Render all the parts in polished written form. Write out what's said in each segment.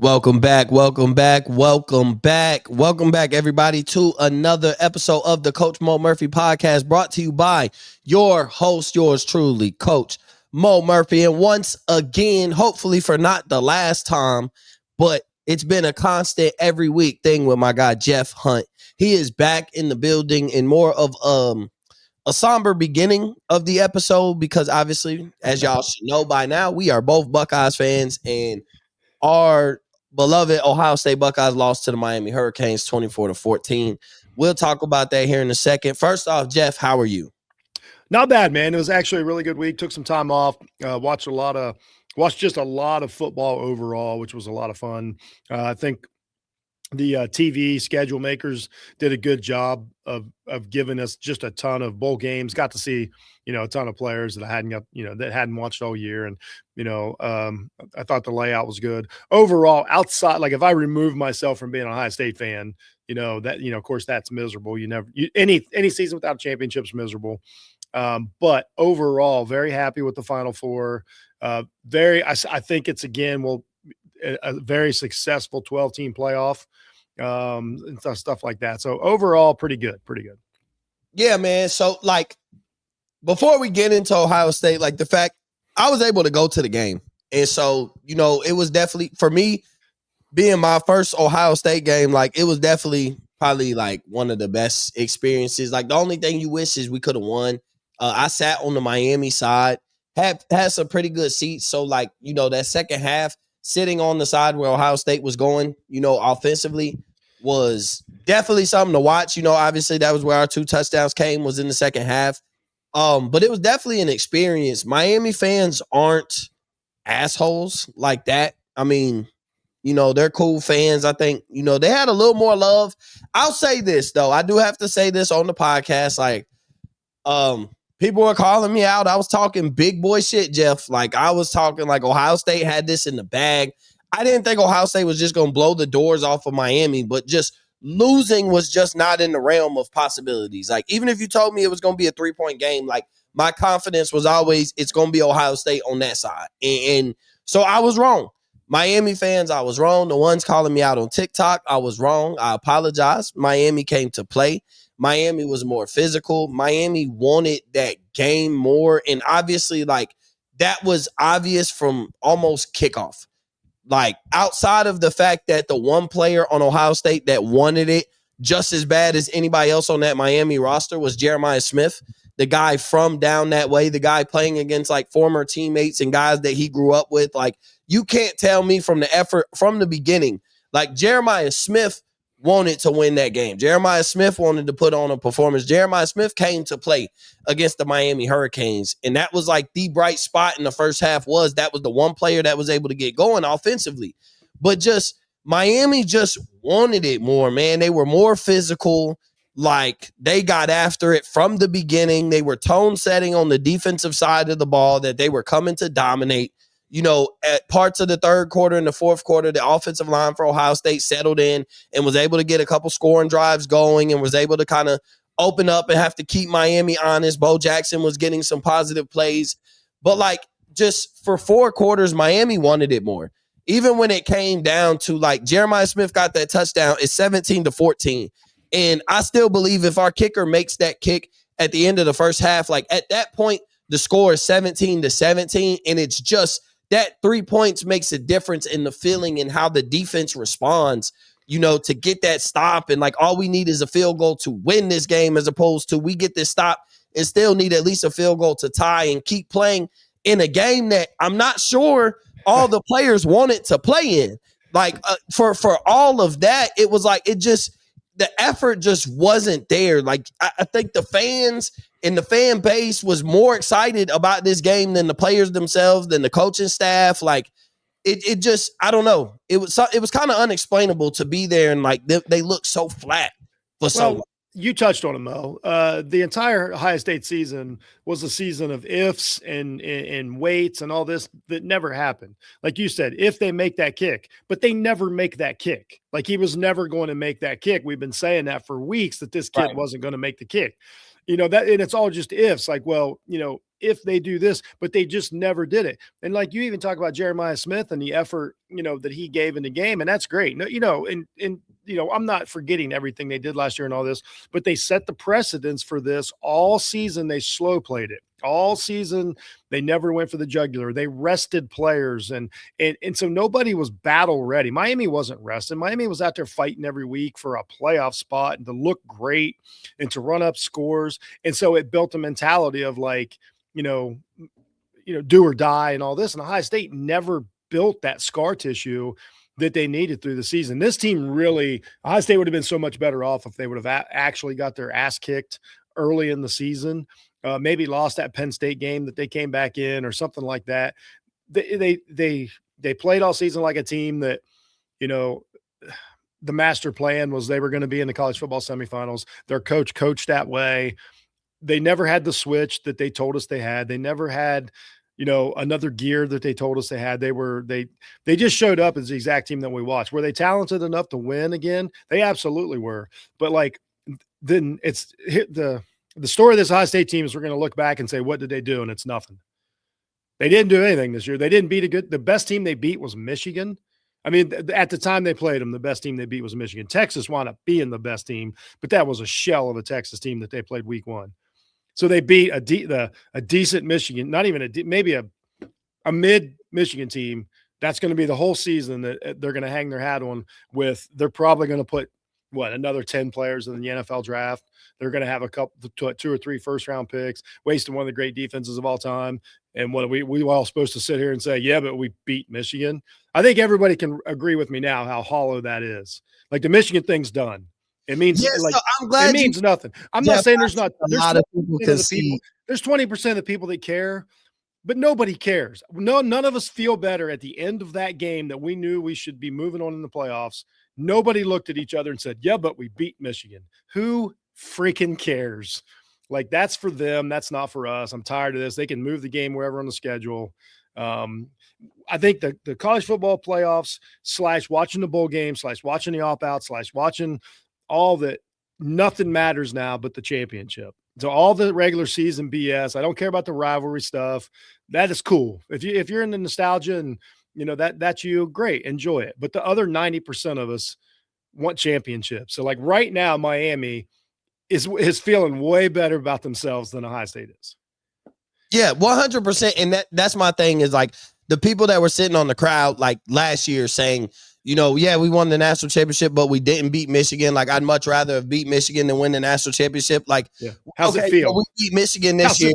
Welcome back, welcome back, welcome back, welcome back, everybody, to another episode of the Coach Mo Murphy podcast brought to you by your host, yours truly, Coach Mo Murphy. And once again, hopefully for not the last time, but it's been a constant every week thing with my guy, Jeff Hunt. He is back in the building in more of a somber beginning of the episode because obviously, as y'all should know by now, we are both Buckeyes fans and our beloved Ohio State Buckeyes lost to the Miami Hurricanes 24-14. We'll talk about that here in a second. First off, Jeff, how are you? Not bad, man. It was actually a really good week. Took some time off. Watched just a lot of football overall, which was a lot of fun. I think the TV schedule makers did a good job of giving us just a ton of bowl games. Got to see, a ton of players that I hadn't watched all year. And, I thought the layout was good overall outside. Like if I remove myself from being an Ohio State fan, of course that's miserable. Any season without a championship is miserable. But overall, very happy with the Final Four. I think it's a very successful 12-team playoff and stuff like that. So overall, pretty good. Yeah, man. So before we get into Ohio State, the fact I was able to go to the game. And so, it was definitely for me being my first Ohio State game, it was definitely probably one of the best experiences. The only thing you wish is we could have won. I sat on the Miami side, had some pretty good seats. So that second half, sitting on the side where Ohio State was going, offensively was definitely something to watch. Obviously that was where our 2 touchdowns came, was in the second half. But it was definitely an experience. Miami fans aren't assholes like that. I mean, they're cool fans. I think, they had a little more love. I'll say this though. I do have to say this on the podcast. People were calling me out. I was talking big boy shit, Jeff. I was talking Ohio State had this in the bag. I didn't think Ohio State was just going to blow the doors off of Miami, but just losing was just not in the realm of possibilities. Even if you told me it was going to be a 3-point game, my confidence was always it's going to be Ohio State on that side. And so I was wrong. Miami fans, I was wrong. The ones calling me out on TikTok, I was wrong. I apologize. Miami came to play. Miami was more physical. Miami wanted that game more. And obviously, that was obvious from almost kickoff. Outside of the fact that the one player on Ohio State that wanted it just as bad as anybody else on that Miami roster was Jeremiah Smith, the guy from down that way, the guy playing against former teammates and guys that he grew up with. You can't tell me from the effort from the beginning, Jeremiah Smith wanted to win that game. Jeremiah Smith wanted to put on a performance. Jeremiah Smith came to play against the Miami Hurricanes. And that was the bright spot in the first half that was the one player that was able to get going offensively. But just Miami just wanted it more, man. They were more physical. They got after it from the beginning. They were tone setting on the defensive side of the ball that they were coming to dominate. At parts of the third quarter and the fourth quarter, the offensive line for Ohio State settled in and was able to get a couple scoring drives going and was able to kind of open up and have to keep Miami honest. Bo Jackson was getting some positive plays. But just for 4 quarters, Miami wanted it more. Even when it came down to Jeremiah Smith got that touchdown, it's 17-14. And I still believe if our kicker makes that kick at the end of the first half, at that point, the score is 17-17. And it's just that 3 points makes a difference in the feeling and how the defense responds, to get that stop. And all we need is a field goal to win this game, as opposed to we get this stop and still need at least a field goal to tie and keep playing in a game that I'm not sure all the players wanted to play in. For all of that, it was the effort just wasn't there. I think the fans and the fan base was more excited about this game than the players themselves, than the coaching staff. It just, I don't know. It was kind of unexplainable to be there and they look so flat for so long. You touched on it, Mo. The entire Ohio State season was a season of ifs and waits and all this that never happened. Like you said, if they make that kick, but they never make that kick. He was never going to make that kick. We've been saying that for weeks, that this kid wasn't going to make the kick. that, and it's all just ifs. Like, well, if they do this, but they just never did it. And like you even talk about Jeremiah Smith and the effort, that he gave in the game, and that's great. No, and I'm not forgetting everything they did last year and all this, but they set the precedence for this all season. They slow played it all season. They never went for the jugular. They rested players, and so nobody was battle ready. Miami wasn't rested. Miami was out there fighting every week for a playoff spot and to look great and to run up scores. And so it built a mentality of like, do or die and all this. And Ohio State never built that scar tissue that they needed through the season. This team really, Ohio State would have been so much better off if they would have actually got their ass kicked early in the season. Maybe lost that Penn State game that they came back in or something like that. They played all season like a team that, the master plan was they were going to be in the college football semifinals. Their coach coached that way. They never had the switch that they told us they had. They never had, another gear that they told us they had. They just showed up as the exact team that we watched. Were they talented enough to win again? They absolutely were. But like, then it's the story of this Ohio State team is we're going to look back and say, what did they do? And it's nothing. They didn't do anything this year. They didn't beat the best team they beat was Michigan. I mean, at the time they played them, the best team they beat was Michigan. Texas wound up being the best team, but that was a shell of a Texas team that they played week one. So they beat a decent Michigan, not even maybe a mid Michigan team. That's going to be the whole season that they're going to hang their hat on with. They're probably going to put another 10 players in the NFL draft. They're going to have a couple, 2 or 3 first-round picks, wasting one of the great defenses of all time. And what we all supposed to sit here and say, yeah, but we beat Michigan. I think everybody can agree with me now how hollow that is. Like the Michigan thing's done. It means so I'm glad it means nothing. I'm not saying there's not a lot of people can see. There's 20% of the people that care, but nobody cares. None of us feel better at the end of that game that we knew we should be moving on in the playoffs. Nobody looked at each other and said, yeah, but we beat Michigan. Who freaking cares? Like, that's for them. That's not for us. I'm tired of this. They can move the game wherever on the schedule. I think the college football playoffs / watching the bowl game / watching the opt-out / watching all that, nothing matters now but the championship. So all the regular season BS, I don't care about the rivalry stuff. That is cool. If you're in the nostalgia and that's you, great, enjoy it. But the other 90% of us want championships. So like right now, Miami is feeling way better about themselves than Ohio State is. Yeah, 100%. And that's my thing is like the people that were sitting on the crowd like last year saying, yeah, we won the national championship, but we didn't beat Michigan. Like, I'd much rather have beat Michigan than win the national championship. Like, yeah. How's it feel? So we beat Michigan this year.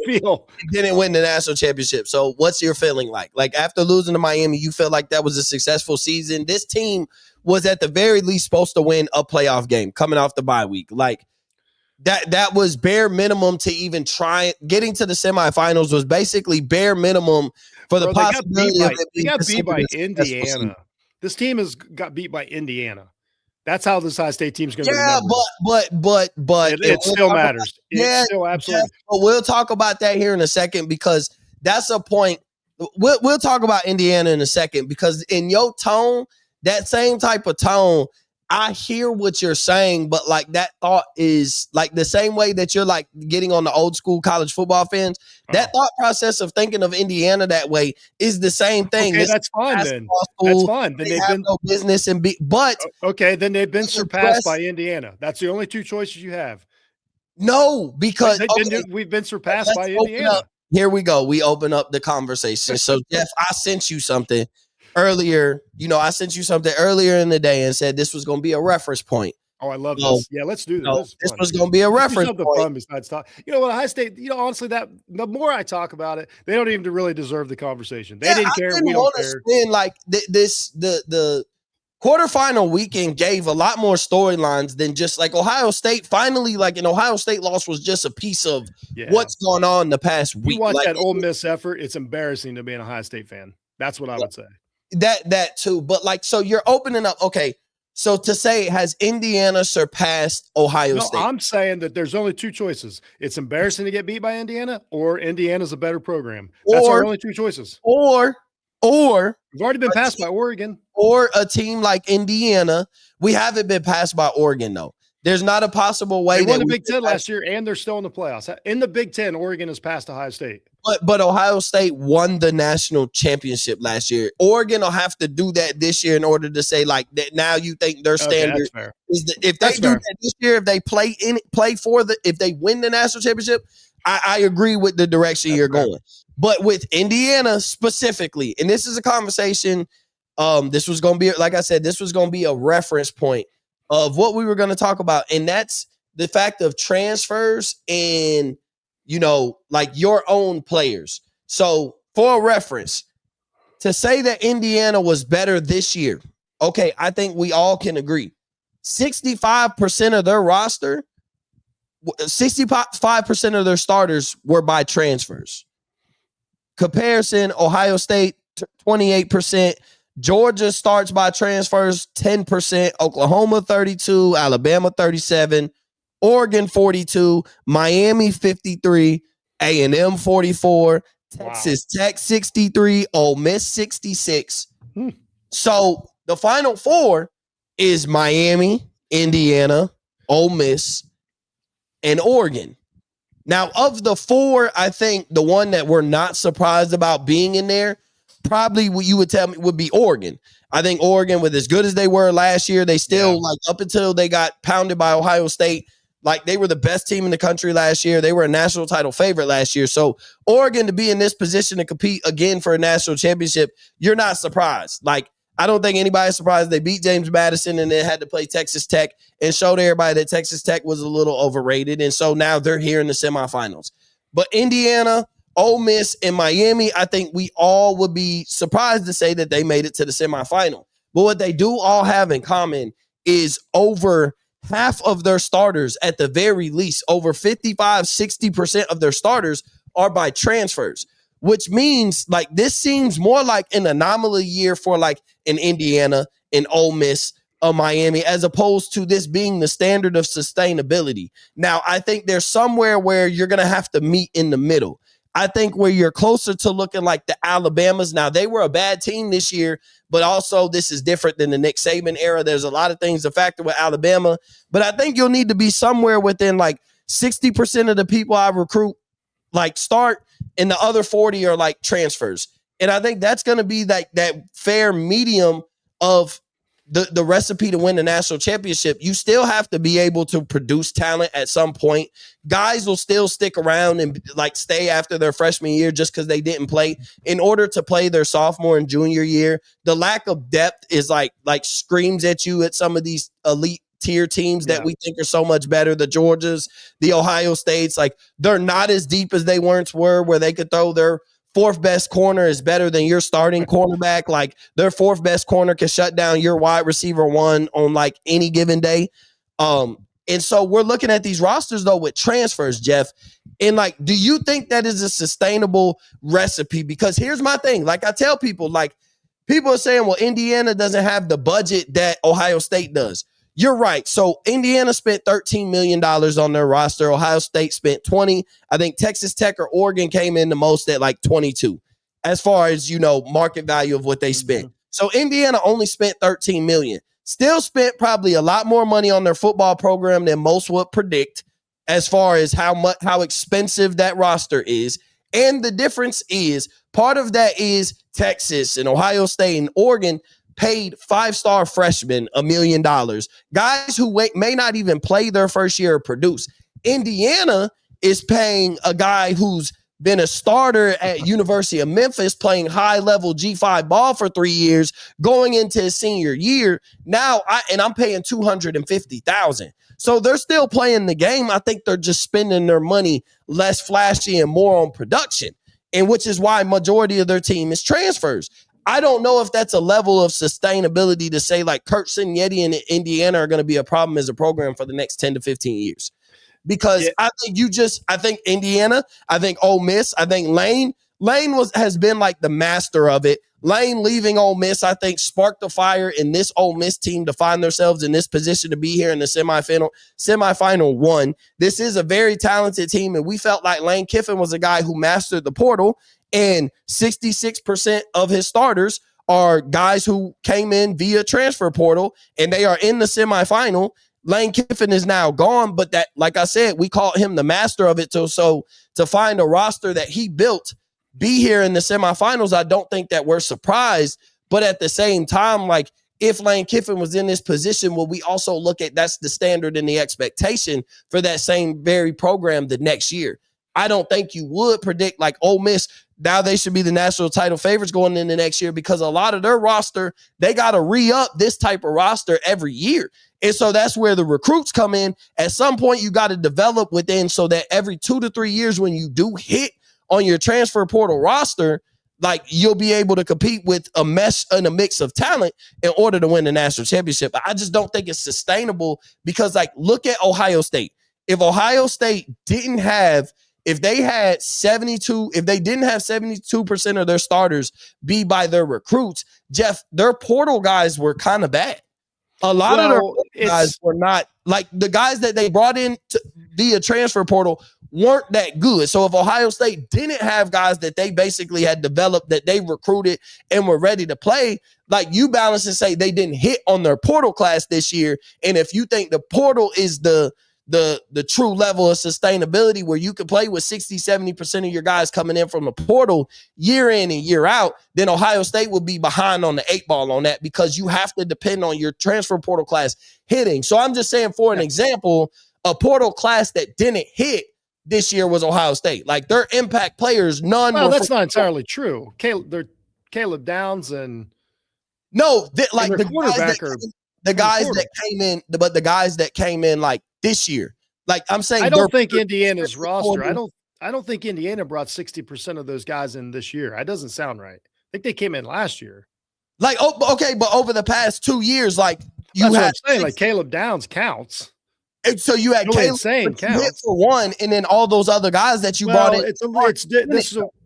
Didn't win the national championship. So what's your feeling like? Like, after losing to Miami, you feel like that was a successful season. This team was at the very least supposed to win a playoff game coming off the bye week. Like, that was bare minimum to even try. Getting to the semifinals was basically bare minimum for the possibility of it being got beat by Indiana. This team got beat by Indiana. That's how this Ohio State team's going to be. Yeah, but it still matters. It still absolutely. But we'll talk about that here in a second because that's a point. We'll talk about Indiana in a second because in your tone, that same type of tone, I hear what you're saying, but like that thought is like the same way that you're like getting on the old school college football fans. That thought process of thinking of Indiana that way is the same thing. Okay, that's fine then. That's fine. Then they have no business and but okay, then they've been surpassed by Indiana. That's the only two choices you have. No, because we've been surpassed by Indiana. Here we go. We open up the conversation. So Jeff, I sent you something earlier. I sent you something earlier in the day and said this was going to be a reference point. Oh, I love this. Yeah, let's do this. This was going to be a reference point. Fun besides talk. What, Ohio State, honestly, that the more I talk about it, they don't even really deserve the conversation. They didn't care. We don't care. Like the quarterfinal weekend gave a lot more storylines than just like Ohio State. Finally, like an Ohio State loss was just a piece of what's going on the past week. You watch that Ole Miss effort, it's embarrassing to be an Ohio State fan. That's what I would say. That too. But like, so you're opening up. Okay. So to say, has Indiana surpassed Ohio State? I'm saying that there's only two choices. It's embarrassing to get beat by Indiana, or Indiana's a better program. That's our only two choices. Or we've already been passed by Oregon. Or a team like Indiana. We haven't been passed by Oregon, though. There's not a possible way They won that the we Big Ten last year, and they're still in the playoffs. In the Big Ten, Oregon has passed Ohio State. But Ohio State won the national championship last year. Oregon will have to do that this year in order to say like that. Now you think their standard is that if they do that this year, if they if they win the national championship, I agree with the direction you're going. But with Indiana specifically, and this is a conversation. This was going to be, like I said, this was going to be a reference point of what we were going to talk about, and that's the fact of transfers and, you know, like your own players. So for reference, to say that Indiana was better this year, okay, I think we all can agree. 65% of their roster, 65% of their starters were by transfers. Comparison, Ohio State, 28%. Georgia starts by transfers, 10%. Oklahoma, 32%. Alabama, 37%. Oregon 42, Miami 53, A&M 44, Texas Tech 63, Ole Miss 66. So the Final Four is Miami, Indiana, Ole Miss, and Oregon. Now, of the four, I think the one that we're not surprised about being in there, probably what you would tell me would be Oregon. I think Oregon, with as good as they were last year, they still, like, up until they got pounded by Ohio State, like, they were the best team in the country last year. They were a national title favorite last year. So Oregon to be in this position to compete again for a national championship, you're not surprised. Like, I don't think anybody's surprised they beat James Madison and then had to play Texas Tech and showed everybody that Texas Tech was a little overrated. And so now they're here in the semifinals. But Indiana, Ole Miss, and Miami, I think we all would be surprised to say that they made it to the semifinal. But what they do all have in common is over half of their starters, at the very least, over 55-60% of their starters are by transfers, which means like this seems more like an anomaly year for like an Indiana, an Ole Miss, a Miami, as opposed to this being the standard of sustainability. Now, I think there's somewhere where you're going to have to meet in the middle. I think where you're closer to looking like the Alabamas. Now, they were a bad team this year, but also this is different than the Nick Saban era. There's a lot of things to factor with Alabama, but I think you'll need to be somewhere within like 60% of the people I recruit like start, and the other 40 are like transfers. And I think that's going to be like that fair medium of the recipe to win the national championship. You still have to be able to produce talent at some point. Guys will still stick around and like stay after their freshman year just because they didn't play in order to play their sophomore and junior year. The lack of depth is like screams at you at some of these elite tier teams that we think are so much better. The Georgias, the Ohio States, like they're not as deep as they once were, where they could throw their fourth best corner is better than your starting cornerback. Like their fourth best corner can shut down your wide receiver one on like any given day. And so we're looking at these rosters though with transfers, Jeff. And like, do you think that is a sustainable recipe? Because here's my thing. Like I tell people, like people are saying, well, Indiana doesn't have the budget that Ohio State does. You're right. So Indiana spent $13 million on their roster. Ohio State spent 20. I think Texas Tech or Oregon came in the most at like 22 as far as, you know, market value of what they spent. So Indiana only spent 13 million. Still spent probably a lot more money on their football program than most would predict as far as how expensive that roster is. And the difference is part of that is Texas and Ohio State and Oregon paid 5-star freshmen $1 million. Guys who may not even play their first year or produce. Indiana is paying a guy who's been a starter at University of Memphis, playing high-level G5 ball for 3 years, going into his senior year. Now, I'm paying $250,000. So they're still playing the game. I think they're just spending their money less flashy and more on production, and which is why majority of their team is transfers. I don't know if that's a level of sustainability to say like Kurt Signetti and Indiana are going to be a problem as a program for the next 10 to 15 years. Because I think Indiana, I think Ole Miss, I think Lane has been like the master of it. Lane leaving Ole Miss, I think, sparked the fire in this Ole Miss team to find themselves in this position to be here in the semifinal one. This is a very talented team, and we felt like Lane Kiffin was a guy who mastered the portal, and 66% of his starters are guys who came in via transfer portal, and they are in the semifinal. Lane Kiffin is now gone, but that, like I said, we called him the master of it. So to find a roster that he built be here in the semifinals, I don't think that we're surprised. But at the same time, like, if Lane Kiffin was in this position, will we also look at that's the standard and the expectation for that same very program the next year? I don't think you would predict like Ole Miss, now they should be the national title favorites going into next year, because a lot of their roster, they got to re-up this type of roster every year. And so that's where the recruits come in. At some point, you got to develop within, so that every 2 to 3 years when you do hit on your transfer portal roster, like, you'll be able to compete with a mesh and a mix of talent in order to win the national championship. I just don't think it's sustainable, because, like, look at Ohio State. If Ohio State didn't have, if they had 72, if they didn't have 72% of their starters be by their recruits, Jeff, their portal guys were kind of bad. A lot of their guys were not, like, the guys that they brought in via transfer portal weren't that good. So if Ohio State didn't have guys that they basically had developed, that they recruited and were ready to play, like, you balance and say they didn't hit on their portal class this year. And if you think the portal is the true level of sustainability where you can play with 60-70% of your guys coming in from the portal year in and year out, then Ohio State will be behind on the 8 ball on that, because you have to depend on your transfer portal class hitting. So I'm just saying, for an example, a portal class that didn't hit this year was Ohio State. Like, their impact players, none. Well, that's not entirely true. Caleb Downs and like the quarterback are the guys that came in, but the guys that came in like this year, like, I'm saying, I don't think Indiana's roster. I don't think Indiana brought 60% of those guys in this year. That doesn't sound right. I think they came in last year. Like, oh, okay, but over the past 2 years, like, that's what I'm saying. Like, Caleb Downs counts. And so you had Caleb hit for one, and then all those other guys that you brought in.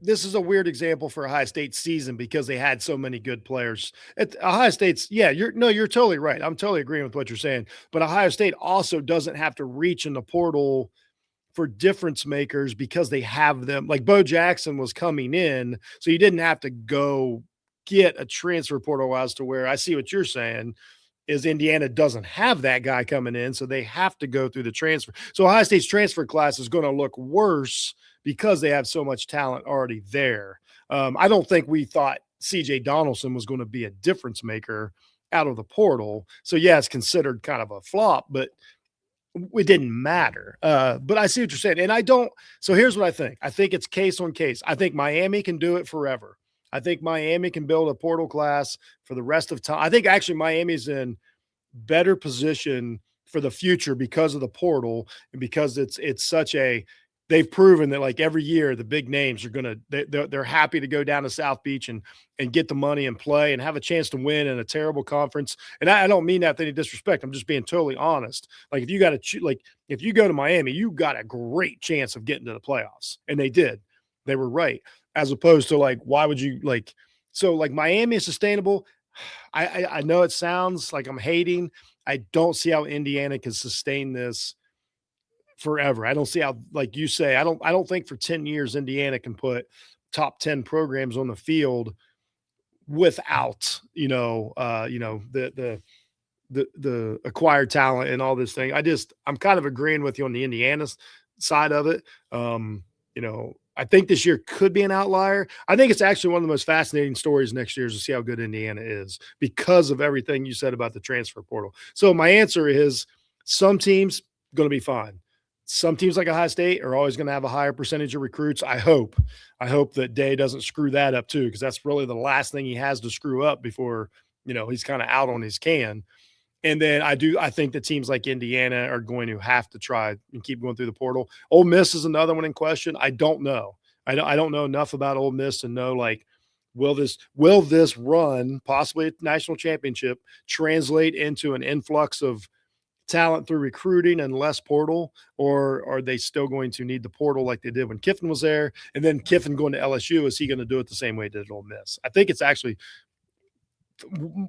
This is a weird example for Ohio State's season, because they had so many good players. At Ohio State's, you're totally right. I'm totally agreeing with what you're saying. But Ohio State also doesn't have to reach in the portal for difference makers, because they have them. Like, Bo Jackson was coming in, so you didn't have to go get a transfer portal, as to where I see what you're saying is Indiana doesn't have that guy coming in, so they have to go through the transfer. So Ohio State's transfer class is going to look worse because they have so much talent already there. I don't think we thought C.J. Donaldson was going to be a difference maker out of the portal. So, yeah, it's considered kind of a flop, but it didn't matter. But I see what you're saying. And so here's what I think. I think it's case on case. I think Miami can do it forever. I think Miami can build a portal class for the rest of time. I think actually Miami's in better position for the future because of the portal, and because it's such a, they've proven that, like, every year the big names are they're happy to go down to South Beach and get the money and play and have a chance to win in a terrible conference. And I don't mean that with any disrespect. I'm just being totally honest. Like, if you got to if you go to Miami, you got a great chance of getting to the playoffs, and they did. They were right. As opposed to, like, why would you, like, so, like, Miami is sustainable. I know it sounds like I'm hating. I don't see how Indiana can sustain this forever. I don't see how, like you say, I don't think for 10 years Indiana can put top 10 programs on the field without, the acquired talent and all this thing. I'm kind of agreeing with you on the Indiana side of it. I think this year could be an outlier. I think it's actually one of the most fascinating stories next year is to see how good Indiana is because of everything you said about the transfer portal. So my answer is some teams going to be fine. Some teams like Ohio State are always going to have a higher percentage of recruits. I hope that Day doesn't screw that up too, because that's really the last thing he has to screw up before, he's kind of out on his can. And then I think that teams like Indiana are going to have to try and keep going through the portal. Ole Miss is another one in question. I don't know. I don't know enough about Ole Miss to know, like, will this run, possibly a national championship, translate into an influx of talent through recruiting and less portal, or are they still going to need the portal like they did when Kiffin was there? And then Kiffin going to LSU, is he going to do it the same way he did at Ole Miss? I think it's actually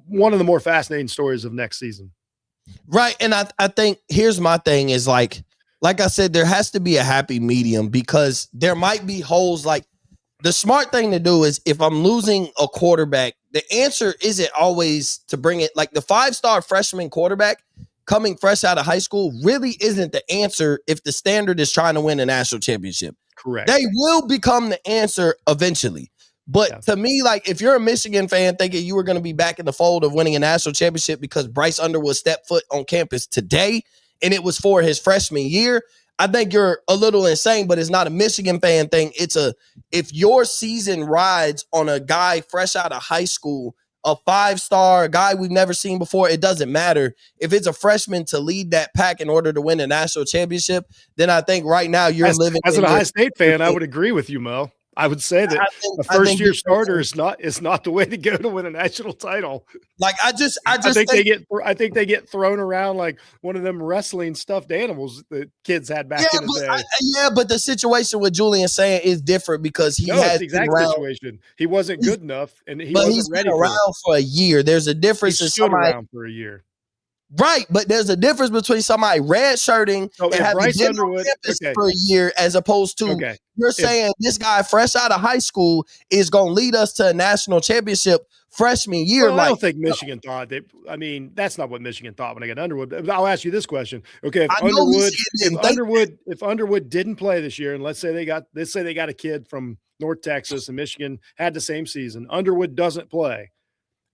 one of the more fascinating stories of next season. Right. And I think here's my thing is like I said, there has to be a happy medium, because there might be holes. Like, the smart thing to do is, if I'm losing a quarterback, the answer isn't always to bring it, like, the 5-star freshman quarterback coming fresh out of high school really isn't the answer if the standard is trying to win a national championship. Correct. They will become the answer eventually. But to me, like, if you're a Michigan fan thinking you were going to be back in the fold of winning a national championship because Bryce Underwood stepped foot on campus today and it was for his freshman year, I think you're a little insane. But it's not a Michigan fan thing. If your season rides on a guy fresh out of high school, a 5-star, a guy we've never seen before, it doesn't matter. If it's a freshman to lead that pack in order to win a national championship, then I think right now you're living. As an Ohio State fan, I would agree with you, Mo. I would say that a first-year starter is not the way to go to win a national title. Like I think they get thrown around like one of them wrestling stuffed animals that kids had back in the day. But the situation with Julian saying is different because it's the exact situation. He wasn't good enough, and he's been around for a year. There's a difference. He's stood around for a year. Right, but there's a difference between somebody redshirting and having been on campus for a year as opposed to you're saying this guy fresh out of high school is going to lead us to a national championship freshman year. Well, I don't think Michigan thought that. I mean, that's not what Michigan thought when I got Underwood. I'll ask you this question: okay, if Underwood didn't play this year, and let's say they got a kid from North Texas and Michigan had the same season, Underwood doesn't play.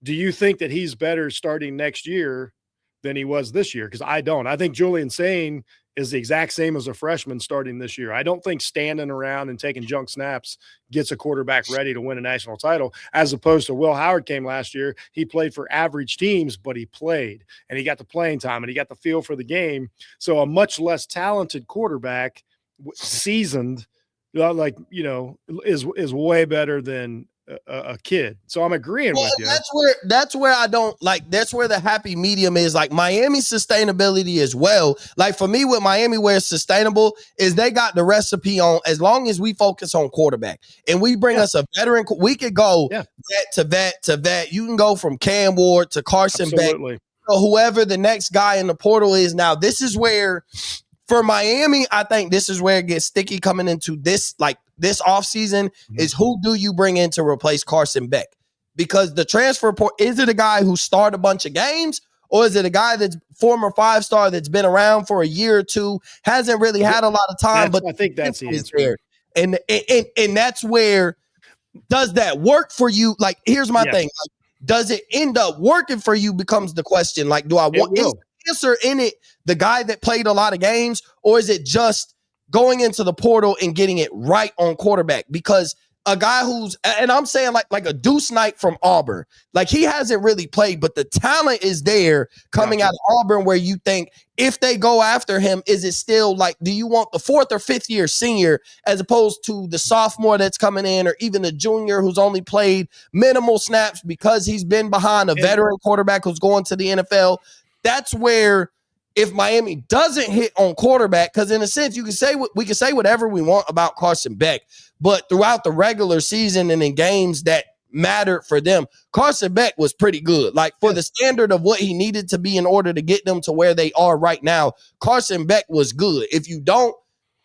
Do you think that he's better starting next year than he was this year? Because I don't. I think Julian Sain is the exact same as a freshman starting this year. I don't think standing around and taking junk snaps gets a quarterback ready to win a national title, as opposed to Will Howard came last year. He played for average teams, but he played, and he got the playing time, and he got the feel for the game. So a much less talented quarterback, seasoned, is way better than a kid. So I'm agreeing with you. That's where I don't like, that's where the happy medium is. Like Miami's sustainability as well. Like for me with Miami, where it's sustainable is they got the recipe on, as long as we focus on quarterback and we bring us a veteran, we could go vet to vet. You can go from Cam Ward to Carson Beck, whoever the next guy in the portal is. Now, this is where for Miami, I think this is where it gets sticky coming into this offseason is who do you bring in to replace Carson Beck? Because the transfer port, is it a guy who started a bunch of games, or is it a guy that's former 5-star that's been around for a year or two, hasn't really had a lot of time? But I think that's the answer. And that's where, does that work for you? Like, here's my thing. Like, does it end up working for you becomes the question. Like, do I want answer in it the guy that played a lot of games, or is it just going into the portal and getting it right on quarterback? Because a guy who's, and I'm saying like a Deuce Knight from Auburn, like he hasn't really played, but the talent is there coming out of Auburn, where you think if they go after him, is it still like, do you want the 4th or 5th year senior as opposed to the sophomore that's coming in, or even the junior who's only played minimal snaps because he's been behind a veteran quarterback who's going to the NFL? That's where, if Miami doesn't hit on quarterback, because in a sense, we can say whatever we want about Carson Beck, but throughout the regular season and in games that mattered for them, Carson Beck was pretty good. Like for the standard of what he needed to be in order to get them to where they are right now, Carson Beck was good. If you don't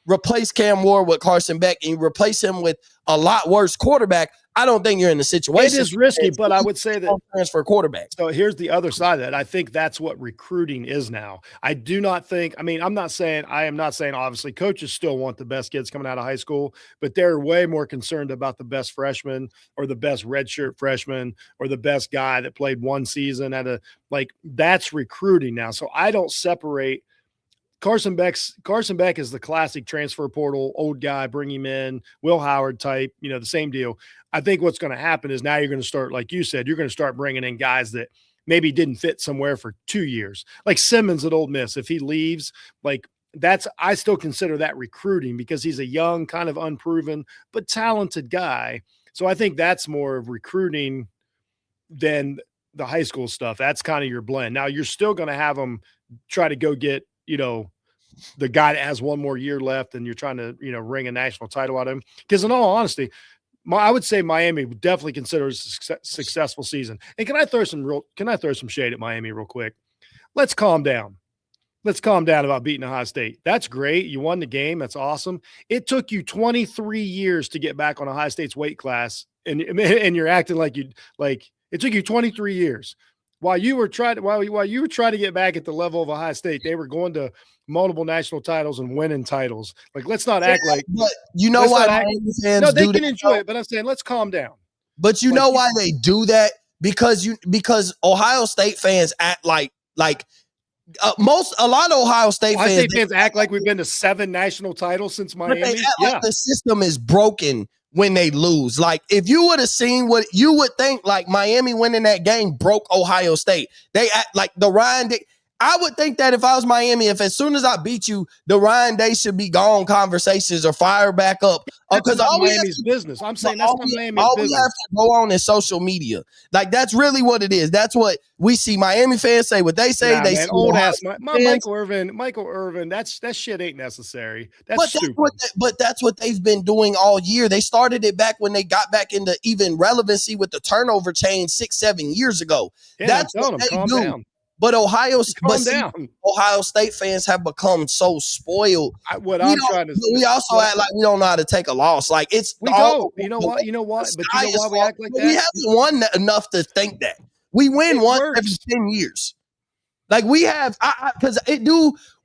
replace Cam Ward with Carson Beck and you replace him with a lot worse quarterback, I don't think you're in the situation. It is risky, but I would say that transfer quarterback. So here's the other side of that. I think that's what recruiting is now. I do not think, I am not saying obviously coaches still want the best kids coming out of high school, but they're way more concerned about the best freshman or the best redshirt freshman or the best guy that played one season that's recruiting now. So I don't separate. Carson Beck is the classic transfer portal, old guy, bring him in, Will Howard type, the same deal. I think what's going to happen is now you're going to start, like you said, you're going to start bringing in guys that maybe didn't fit somewhere for 2 years, like Simmons at Ole Miss. If he leaves, I still consider that recruiting because he's a young, kind of unproven, but talented guy. So I think that's more of recruiting than the high school stuff. That's kind of your blend. Now you're still going to have them try to go get, the guy that has one more year left and you're trying to, ring a national title out of him. Because in all honesty, I would say Miami would definitely consider a successful season. And can I throw some shade at Miami real quick? Let's calm down. Let's calm down about beating Ohio State. That's great. You won the game. That's awesome. It took you 23 years to get back on Ohio State's weight class. And you're acting like it took you 23 years. while you were trying to get back at the level of Ohio State, they were going to multiple national titles and winning titles. Like, let's not act like. But you know why Miami fans no, they do can that, enjoy it, but I'm saying let's calm down. But you know why they do that? Because Ohio State fans act like a lot of Ohio State fans act like we've been to 7 national titles since Miami. But they act like the system is broken when they lose. Like, if you would have seen what you would think, like Miami winning that game broke Ohio State. They act like the Ryan Day. I would think that if I was Miami, if as soon as I beat you, the Ryan Day should be gone conversations or fire back up. Because all Miami's business. I'm saying that's not Miami's all business. We have to go on is social media. Like, that's really what it is. That's what we see Miami fans say. What they say, they say old ass Michael Irvin. That shit ain't necessary. That's stupid. But that's what they've been doing all year. They started it back when they got back into even relevancy with the turnover chain 6-7 years ago. Yeah, that's what they do. Down. But Ohio State fans have become so spoiled. We also act like we don't know how to take a loss. Like, it's we don't. You know what? But you know why we act like that? We haven't won enough to think that. We win once every 10 years. Like, we have, because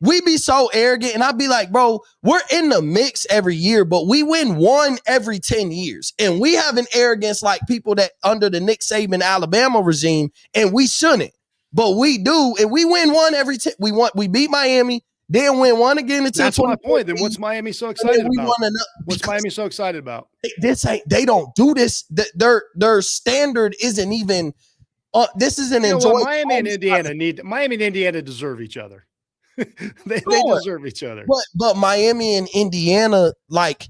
we be so arrogant, and I'd be like, bro, we're in the mix every year, but we win one every 10 years. And we have an arrogance like people that under the Nick Saban Alabama regime, and we shouldn't. But we do, and we win one every we beat Miami, then win one again until that's my point. Then what's Miami so excited about? What's Miami so excited about? They don't do this. Their standard isn't even this is an enjoyable. Miami and Indiana deserve each other. they deserve each other. But Miami and Indiana, like,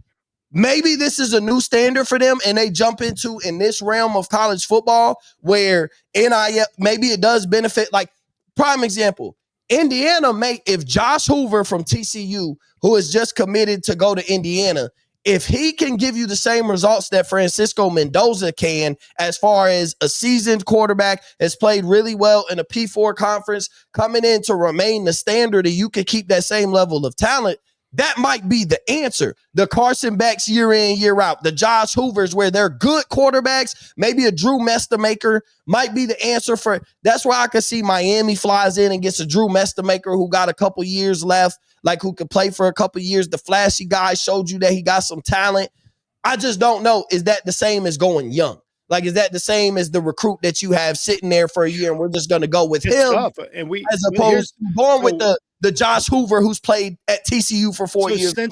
maybe this is a new standard for them, and they jump into in this realm of college football where NIL, maybe it does benefit. Like, prime example, Indiana if Josh Hoover from TCU, who is just committed to go to Indiana, if he can give you the same results that Francisco Mendoza can, as far as a seasoned quarterback, has played really well in a P4 conference, coming in to remain the standard, and you can keep that same level of talent, that might be the answer. The Carson Becks year in, year out. The Josh Hoovers, where they're good quarterbacks, maybe a Drew Mestamaker might be the answer for. That's why I could see Miami flies in and gets a Drew Mestamaker who got a couple years left, like who could play for a couple years. The flashy guy showed you that he got some talent. I just don't know. Is that the same as going young? Like, is that the same as the recruit that you have sitting there for a year and we're just going to go with him? Tough. And as opposed to going with the Josh Hoover who's played at TCU for 4 years, that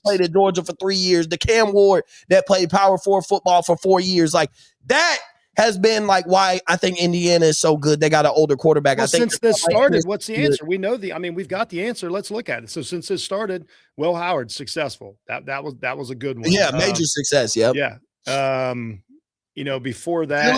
played at Georgia for 3 years, the Cam Ward that played Power 4 football for 4 years. Like, that has been like why I think Indiana is so good. They got an older quarterback. Well, I think since this started, what's the answer? We know we've got the answer. Let's look at it. So since this started, Will Howard successful. That was a good one. Yeah, major success. Yep. Yeah. Before that,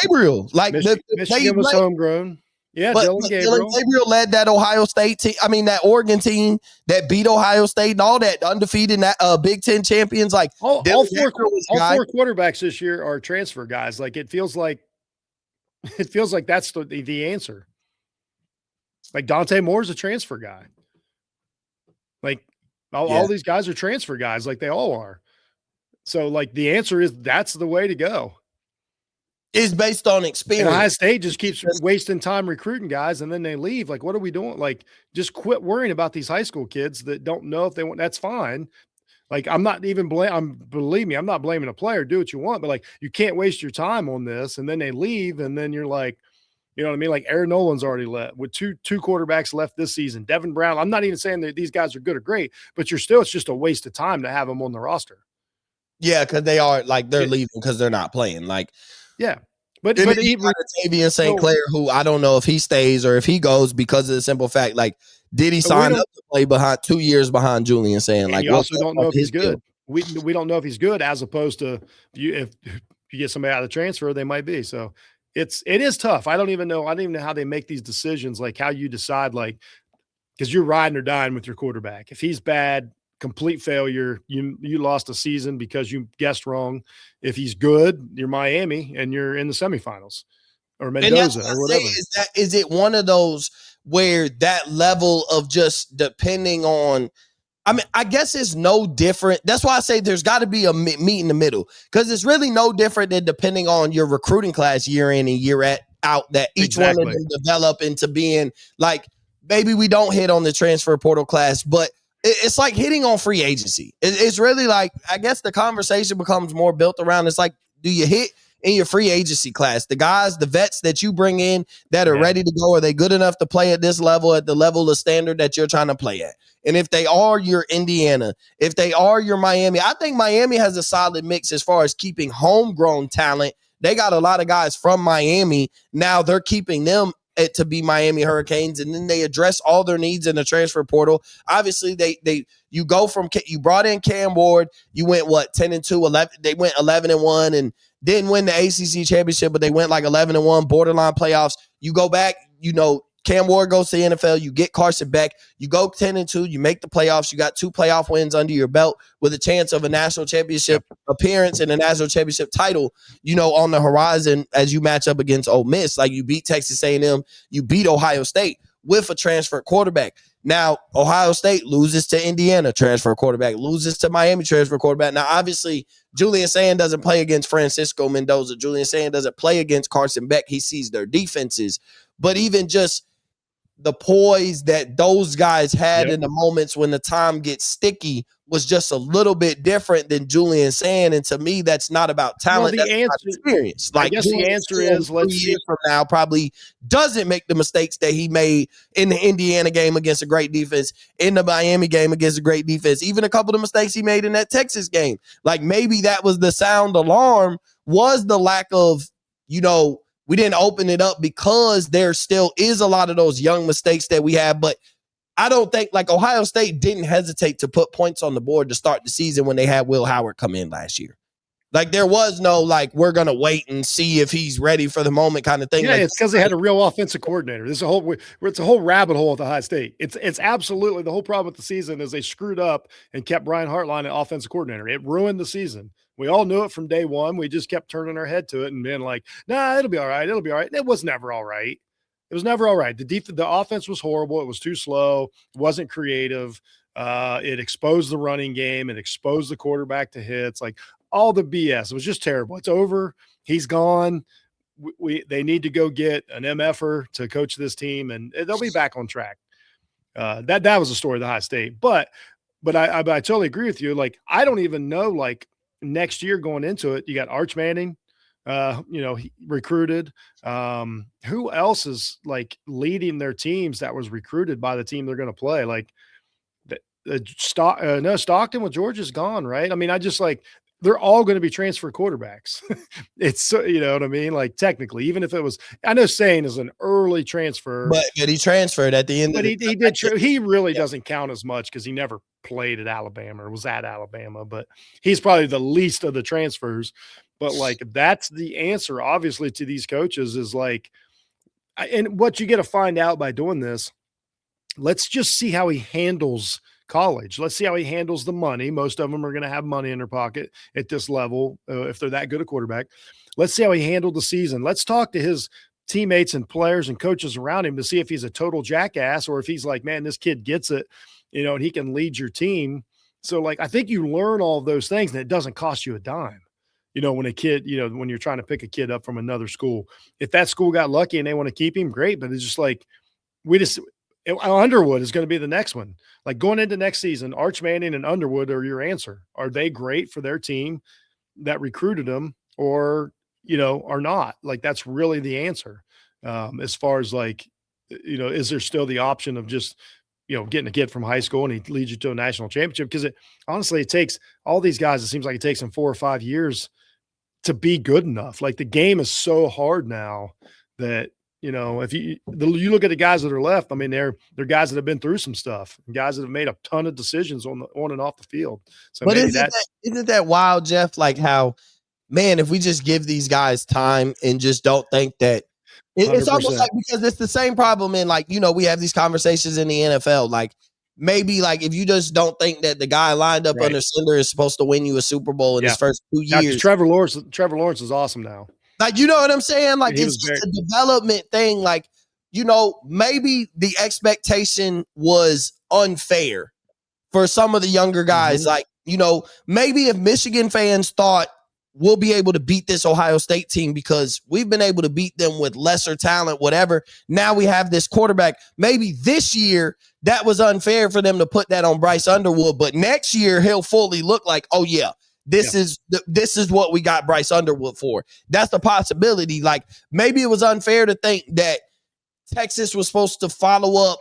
Gabriel, like Michigan was homegrown. Yeah, Dylan Gabriel led that Ohio State team. I mean, that Oregon team that beat Ohio State and all that, undefeated Big Ten champions. Like all four quarterbacks this year are transfer guys. Like it feels like that's the answer. Like Dante Moore's a transfer guy. Like all these guys are transfer guys. Like they all are. So, like, the answer is that's the way to go. Is based on experience. And Ohio State just keeps wasting time recruiting guys, and then they leave. Like, what are we doing? Like, just quit worrying about these high school kids that don't know if they want. That's fine. Like, I'm not even believe me, I'm not blaming a player. Do what you want, but like, you can't waste your time on this. And then they leave, and then you're like, you know what I mean? Like Aaron Nolan's already left with two quarterbacks left this season. Devin Brown. I'm not even saying that these guys are good or great, but it's just a waste of time to have them on the roster. Yeah, because they are like they're leaving because they're not playing. Like, yeah, but even Tavian St. Clair, who I don't know if he stays or if he goes because of the simple fact, like, did he sign up to play behind 2 years behind Julian? Saying like, you also don't know if he's good. We don't know if he's good, as opposed to if you get somebody out of the transfer, they might be. So it is tough. I don't even know how they make these decisions. Like how you decide, like, because you're riding or dying with your quarterback. If he's bad, complete failure. You lost a season because you guessed wrong. If he's good, you're Miami and you're in the semifinals, or Mendoza or whatever. Is it one of those where that level of just depending on? I mean, I guess it's no different. That's why I say there's got to be a meet in the middle, because it's really no different than depending on your recruiting class year in and year out that each one of them develop into being like, maybe we don't hit on the transfer portal class, but it's like hitting on free agency. It's really like, I guess the conversation becomes more built around, it's like, do you hit in your free agency class? The guys, the vets that you bring in that are ready to go, are they good enough to play at this level, at the level of standard that you're trying to play at? And if they are your Indiana, if they are your Miami, I think Miami has a solid mix as far as keeping homegrown talent. They got a lot of guys from Miami. Now they're keeping them to be Miami Hurricanes, and then they address all their needs in the transfer portal. Obviously, you go from, you brought in Cam Ward, you went 10-2, 11. They went 11-1 and didn't win the ACC championship, but they went like 11-1, borderline playoffs. You go back, Cam Ward goes to the NFL. You get Carson Beck. You go 10-2. You make the playoffs. You got 2 playoff wins under your belt with a chance of a national championship appearance and a national championship title, on the horizon as you match up against Ole Miss. Like, you beat Texas A&M. You beat Ohio State with a transfer quarterback. Now, Ohio State loses to Indiana, transfer quarterback, loses to Miami, transfer quarterback. Now, obviously, Julian Sand doesn't play against Francisco Mendoza. Julian Sand doesn't play against Carson Beck. He sees their defenses. But even just the poise that those guys had in the moments when the time gets sticky was just a little bit different than Julian Sand. And to me, that's not about talent. That's about experience. Like, I guess the answer is, let's 3 years from now, probably doesn't make the mistakes that he made in the Indiana game against a great defense, in the Miami game against a great defense, even a couple of mistakes he made in that Texas game. Like, maybe that was the sound alarm, was the lack of, we didn't open it up, because there still is a lot of those young mistakes that we have. But I don't think, like, Ohio State didn't hesitate to put points on the board to start the season when they had Will Howard come in last year. Like, there was no, like, we're going to wait and see if he's ready for the moment kind of thing. Yeah, like, it's because they had a real offensive coordinator. It's a whole rabbit hole at Ohio State. It's absolutely the whole problem with the season is they screwed up and kept Brian Hartline an offensive coordinator. It ruined the season. We all knew it from day one. We just kept turning our head to it and being like, nah, it'll be all right. It'll be all right. And it was never all right. It was never all right. The offense was horrible. It was too slow. It wasn't creative. It exposed the running game. It exposed the quarterback to hits. Like, all the BS. It was just terrible. It's over. He's gone. They need to go get an MFer to coach this team, and they'll be back on track. That was the story of the Ohio State. But I totally agree with you. Like, I don't even know, like, next year going into it, you got Arch Manning, he recruited. Who else is, like, leading their teams that was recruited by the team they're going to play? Like, Stockton with Georgia's gone, right? I mean, I just, like, they're all going to be transfer quarterbacks. It's, you know what I mean? Like, technically, even if it was, I know Sane is an early transfer, but he transferred at the end. But he really doesn't count as much because he never played at Alabama or was at Alabama, but he's probably the least of the transfers. But, like, that's the answer, obviously, to these coaches is, like, and what you get to find out by doing this, let's just see how he handles college. Let's see how he handles the money. Most of them are going to have money in their pocket at this level if they're that good a quarterback. Let's see how he handled the season. Let's talk to his teammates and players and coaches around him to see if he's a total jackass or if he's like, man, this kid gets it, and he can lead your team. So, like, I think you learn all of those things and it doesn't cost you a dime. When a kid, when you're trying to pick a kid up from another school, if that school got lucky and they want to keep him, great. But it's just like, Underwood is going to be the next one. Like, going into next season, Arch Manning and Underwood are your answer. Are they great for their team that recruited them or not? Like, that's really the answer. As far as, like, is there still the option of just, getting a kid from high school and he leads you to a national championship? Because honestly, it takes all these guys, it seems like it takes them 4 or 5 years to be good enough. Like, the game is so hard now that, if you look at the guys that are left, I mean, they're guys that have been through some stuff, guys that have made a ton of decisions on and off the field. So, but isn't that wild, Jeff? Like, how, man, if we just give these guys time and just don't think that it's 100%. Almost like, because it's the same problem in, like, we have these conversations in the NFL. Like, maybe, like, if you just don't think that the guy lined up under center is supposed to win you a Super Bowl in his first 2 years. Trevor Lawrence is awesome now. Like, you know what I'm saying? Like, it's just a development thing. Like, maybe the expectation was unfair for some of the younger guys. Mm-hmm. Like, maybe if Michigan fans thought we'll be able to beat this Ohio State team because we've been able to beat them with lesser talent, whatever. Now we have this quarterback. Maybe this year that was unfair for them to put that on Bryce Underwood, but next year he'll fully look like, oh yeah, this is what we got Bryce Underwood for. That's the possibility. Like maybe it was unfair to think that Texas was supposed to follow up,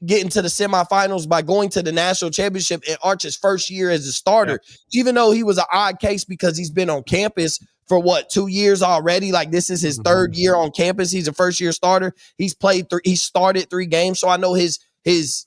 getting to the semifinals by going to the national championship in Arch's first year as a starter, even though he was an odd case because he's been on campus for 2 years already. Like this is his third year on campus. He's a first year starter. He started 3 games. So I know his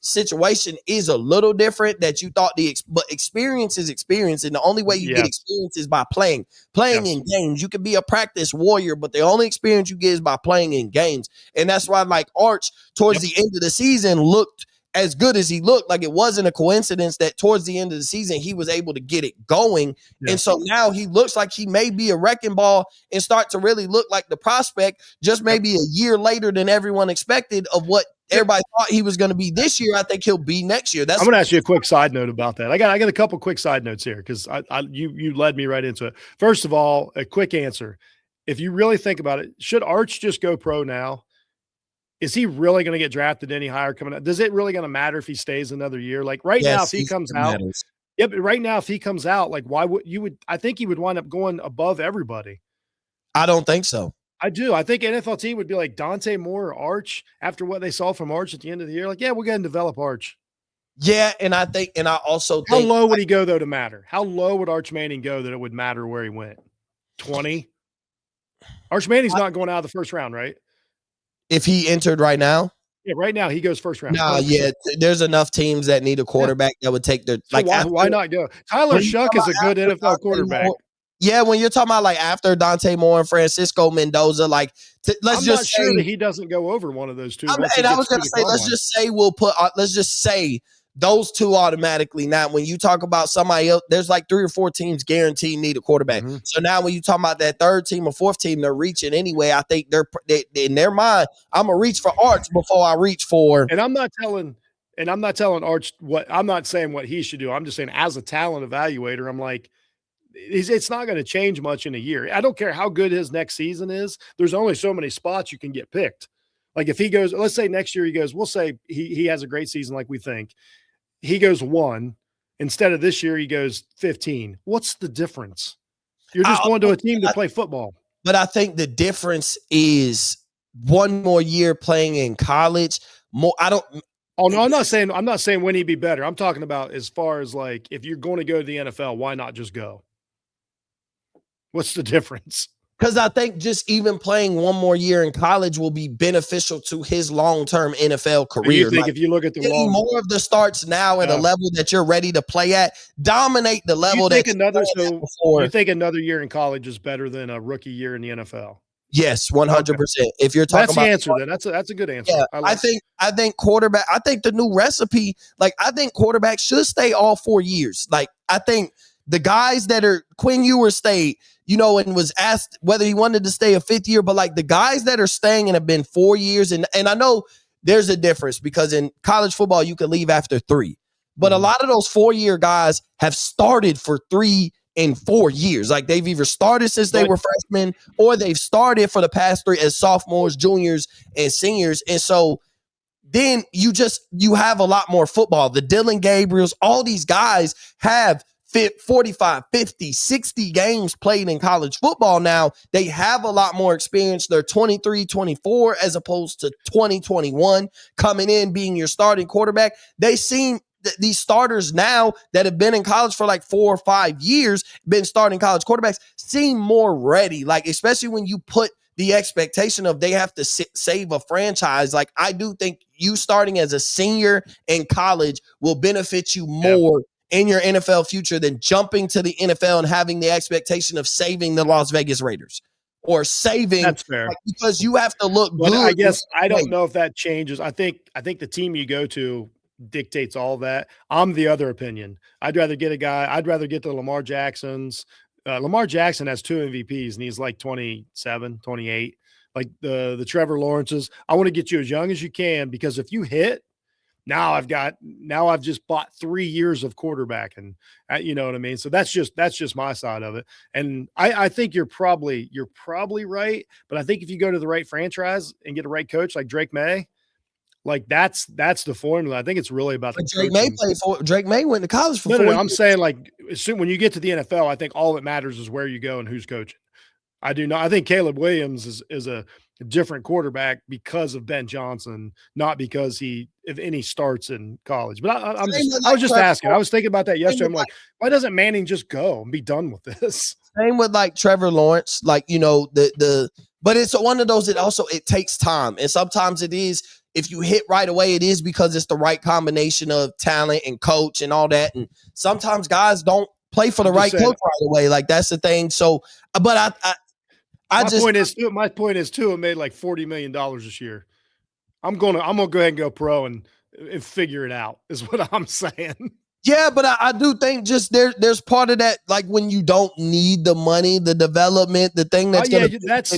situation is a little different that you thought but experience is experience. And the only way you get experience is by playing in games. You can be a practice warrior, but the only experience you get is by playing in games. And that's why like Arch towards the end of the season looked as good as he looked. Like it wasn't a coincidence that towards the end of the season, he was able to get it going. And so now he looks like he may be a wrecking ball and start to really look like the prospect just maybe a year later than everyone expected of what everybody thought he was going to be this year. I think he'll be next year. I'm going to ask you a quick side note about that. I got a couple quick side notes here because you led me right into it. First of all, a quick answer. If you really think about it, should Arch just go pro now? Is he really going to get drafted any higher coming up? Does it really going to matter if he stays another year? Like right now, if he comes out, but right now, if he comes out, like why would you I think he would wind up going above everybody. I don't think so. I do. I think NFL team would be like Dante Moore or Arch after what they saw from Arch at the end of the year. Like, yeah, we'll go ahead and develop Arch. Yeah, and I also think. How low would he go, though, to matter? How low would Arch Manning go that it would matter where he went? 20? Arch Manning's not going out of the first round, right? If he entered right now? Yeah, right now he goes first round. No, there's enough teams that need a quarterback that would take their so why not go? Tyler Shuck is a good NFL quarterback. Yeah, when you're talking about like after Dante Moore and Francisco Mendoza, like I'm not sure that he doesn't go over one of those two. And I was going to say, let's just say those two automatically. Now, when you talk about somebody else, there's like 3 or 4 teams guaranteed need a quarterback. So now when you talk about that third team or fourth team, they're reaching anyway. I think they're in their mind, I'm gonna reach for Arch before I reach for. And I'm not telling Arch I'm not saying what he should do. I'm just saying as a talent evaluator, I'm like, it's not going to change much in a year. I don't care how good his next season is. There's only so many spots you can get picked. Like if he goes, let's say next year he goes, we'll say he has a great season like we think. He goes 1 instead of this year he goes 15. What's the difference? You're just going to a team to play football. But I think the difference is 1 more year playing in college. Oh no, I'm not saying when he'd be better. I'm talking about as far as like if you're going to go to the NFL, why not just go? What's the difference? Because I think just even playing 1 more year in college will be beneficial to his long-term NFL career. You think if you look at the getting more of the starts now at a level that you're ready to play at, dominate the level you think another year in college is better than a rookie year in the NFL? Yes, 100%. Okay. If you're talking about the answer, then that's a good answer. Yeah, I think quarterback. I think the new recipe, like I think quarterbacks should stay all 4 years. Like I think the guys that are Quinn Ewers stayed, and was asked whether he wanted to stay a 5th year, but like the guys that are staying and have been 4 years, and I know there's a difference because in college football you can leave after 3, but a lot of those 4-year guys have started for 3 and 4 years. Like they've either started since they were freshmen or they've started for the past 3 as sophomores, juniors, and seniors. And so then you have a lot more football. The Dylan Gabriels, all these guys have 45, 50, 60 games played in college football now. They have a lot more experience. They're 23, 24 as opposed to 20, 21 coming in being your starting quarterback. They seem these starters now that have been in college for like 4 or 5 years, been starting college quarterbacks, seem more ready. Like, especially when you put the expectation of they have to save a franchise. Like, I do think you starting as a senior in college will benefit you more in your NFL future than jumping to the NFL and having the expectation of saving the Las Vegas Raiders or saving. That's fair. Like, because you have to look good. I guess I don't know if that changes. I think the team you go to dictates all that. I'm the other opinion. I'd rather get the Lamar Jacksons. Lamar Jackson has 2 MVPs and he's like 27, 28. Like the Trevor Lawrences. I want to get you as young as you can because if you hit, Now I've just bought 3 years of quarterbacking. You know what I mean? So that's just my side of it. And I think you're probably right. But I think if you go to the right franchise and get a right coach like Drake May, like that's the formula. I think it's really about the But coaching. Drake May went to college for No, 4 I'm years. saying like as soon when you get to the NFL, I think all that matters is where you go and who's coaching. I do not. I think Caleb Williams is a different quarterback because of Ben Johnson, not because if any starts in college. But I was just asking. I was thinking about that yesterday. I'm like, why doesn't Manning just go and be done with this? Same with like Trevor Lawrence, like but it's one of those that also it takes time, and sometimes it is if you hit right away, it is because it's the right combination of talent and coach and all that, and sometimes guys don't play for the right coach right away. Like that's the thing. So, but my point is too. It made like $40 million this year. I'm gonna go ahead and go pro and figure it out. Is what I'm saying. Yeah, but I do think just there's part of that, like when you don't need the money, the development, the thing that's that's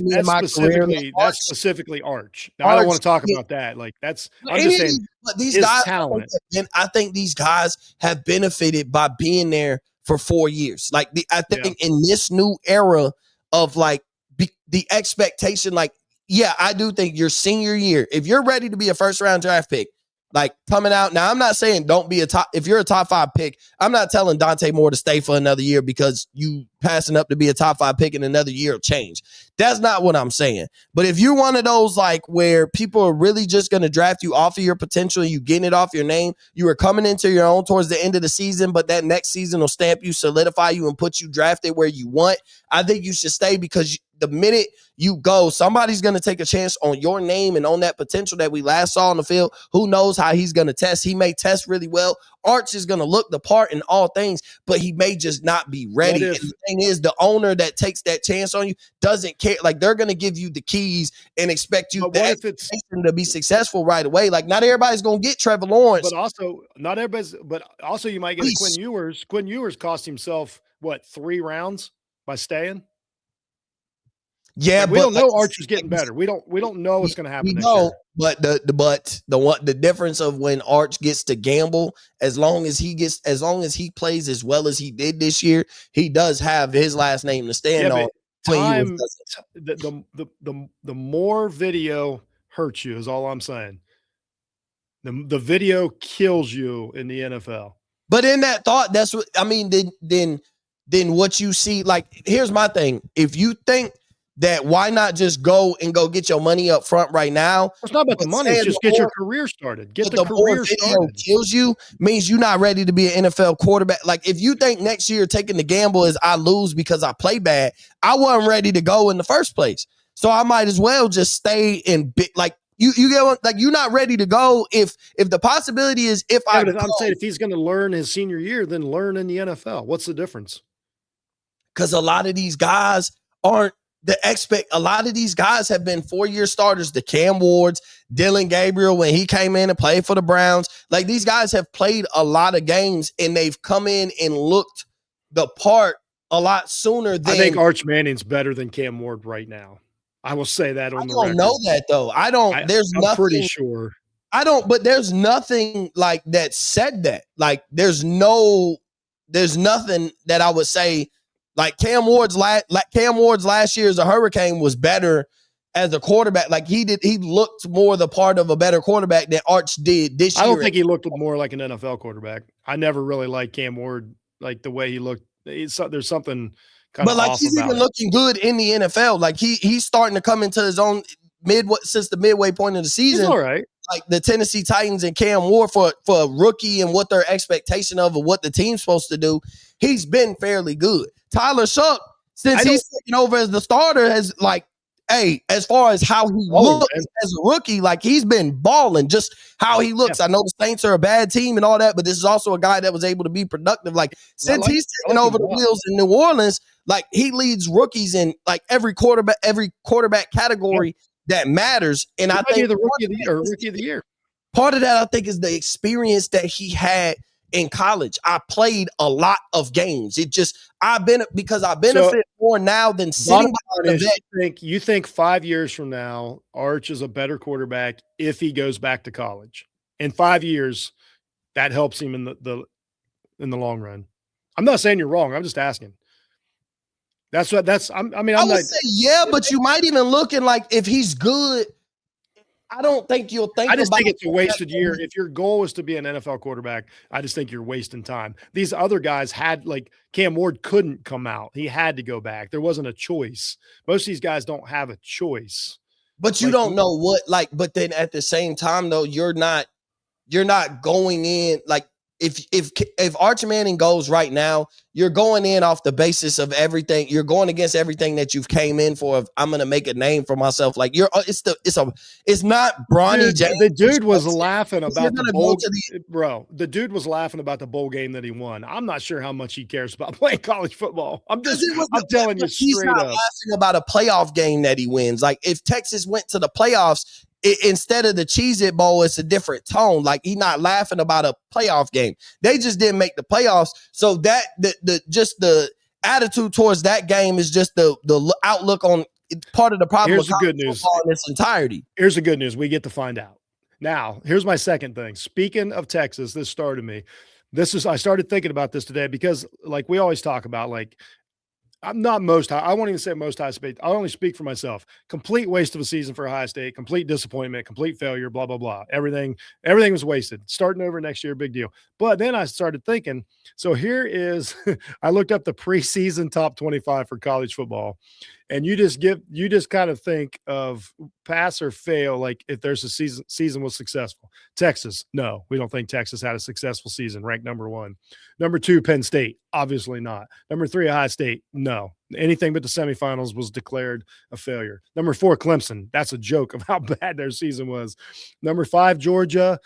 specifically Arch. Now, I don't want to talk about that. Like I'm just saying these guys talent. I think these guys have benefited by being there for 4 years. Like I think in this new era of like the expectation, like, yeah, I do think your senior year, if you're ready to be a first round draft pick, like coming out. Now, I'm not saying don't be if you're a top 5 pick, I'm not telling Dante Moore to stay for another year because you passing up to be a top 5 pick in another year will change. That's not what I'm saying. But if you're one of those like where people are really just going to draft you off of your potential and you getting it off your name, you are coming into your own towards the end of the season, but that next season will stamp you, solidify you, and put you drafted where you want. I think you should stay because the minute you go, somebody's going to take a chance on your name and on that potential that we last saw on the field. Who knows how he's going to test? He may test really well. Arch is going to look the part in all things, but he may just not be ready. And the thing is, the owner that takes that chance on you doesn't care. Like they're going to give you the keys and expect you to be successful right away. Like not everybody's going to get Trevor Lawrence. But also not everybody's, but also you might get Quinn Ewers. Quinn Ewers cost himself 3 rounds by staying? Yeah, like, we don't know Archer's getting better. We don't know what's going to happen next year. But the difference of when Arch gets to gamble, as long as he plays as well as he did this year, he does have his last name to stand on. The more video hurts you is all I'm saying. The video kills you in the NFL. But in that thought, that's what I mean. Then what you see, like, here's my thing. If you think that why not just go get your money up front right now? It's not about the money. It's just get your career started. Get the career started. Kills you means you're not ready to be an NFL quarterback. Like if you think next year taking the gamble is I lose because I play bad, I wasn't ready to go in the first place. So I might as well just stay in big. Like you get like you're not ready to go if the possibility is I'm saying if he's going to learn his senior year, then learn in the NFL. What's the difference? Because a lot of these guys aren't. A lot of these guys have been 4-year starters. The Cam Wards, Dylan Gabriel, when he came in and played for the Browns, like these guys have played a lot of games and they've come in and looked the part a lot sooner than. I think Arch Manning's better than Cam Ward right now. I will say that on the record. I don't know that though. I'm pretty sure. But there's nothing like that said that. Like there's nothing that I would say. Like Cam Ward's last year as a Hurricane was better as a quarterback. Like he looked more the part of a better quarterback than Arch did this year. I don't think he looked more like an NFL quarterback. I never really liked Cam Ward, like the way he looked. There's something kind of off he's about even looking good in the NFL. Like he's starting to come into his own since the midway point of the season. He's all right. Like the Tennessee Titans and Cam Ward for a rookie and what their expectation of what the team's supposed to do, he's been fairly good. Tyler Shuck, since he's taken over as the starter, has like, as far as how he looks as a rookie, like he's been balling. Just how he looks. Yeah. I know the Saints are a bad team and all that, but this is also a guy that was able to be productive. Like since he's taken over the wheels in New Orleans, like he leads rookies in like every quarterback category that matters. And I think the rookie of the year. Part of that, I think, is the experience that he had in college. I played a lot of games. I benefit more now than sitting behind the vet. You think 5 years from now, Arch is a better quarterback if he goes back to college? In 5 years, that helps him in the long run. I'm not saying you're wrong. I'm just asking. I mean, I I'm would not. say yeah, but you might even look at like if he's good. I don't think you'll think I just about think it's a wasted year. If your goal is to be an NFL quarterback, I just think you're wasting time. These other guys had, like, Cam Ward couldn't come out. He had to go back. There wasn't a choice. Most of these guys don't have a choice. but you Like, don't know what like. But then at the same time, though, you're not going in like if Arch Manning goes right now, you're going in off the basis of everything. You're going against everything that you've came in for. Of I'm gonna make a name for myself. Like it's not Bronny James. the dude was laughing You're about the gonna bowl, go to the bro. The dude was laughing about the bowl game that he won. I'm not sure how much he cares about playing college football. I'm telling you he's straight not up. laughing about a playoff game that he wins. Like if Texas went to the playoffs, instead of the Cheez-It Bowl, it's a different tone. Like he's not laughing about a playoff game. They just didn't make the playoffs. So that the attitude towards that game is just the outlook on part of the problem. Here's the good news in its entirety. Here's the good news. We get to find out. Now, here's my second thing. Speaking of Texas, this started me. I started thinking about this today because, like, we always talk about, like, I'm not most high. I won't even say most high state. I'll only speak for myself. Complete waste of a season for Ohio State, complete disappointment, complete failure, blah, blah, blah. Everything was wasted. Starting over next year, big deal. But then I started thinking, so here is, I looked up the preseason top 25 for college football. And you just kind of think of pass or fail, like if there's a season was successful. Texas, no, we don't think Texas had a successful season, ranked number 1. Number 2, Penn State, obviously not. Number 3, Ohio State, no. Anything but the semifinals was declared a failure. Number 4, Clemson, that's a joke of how bad their season was. Number 5, Georgia,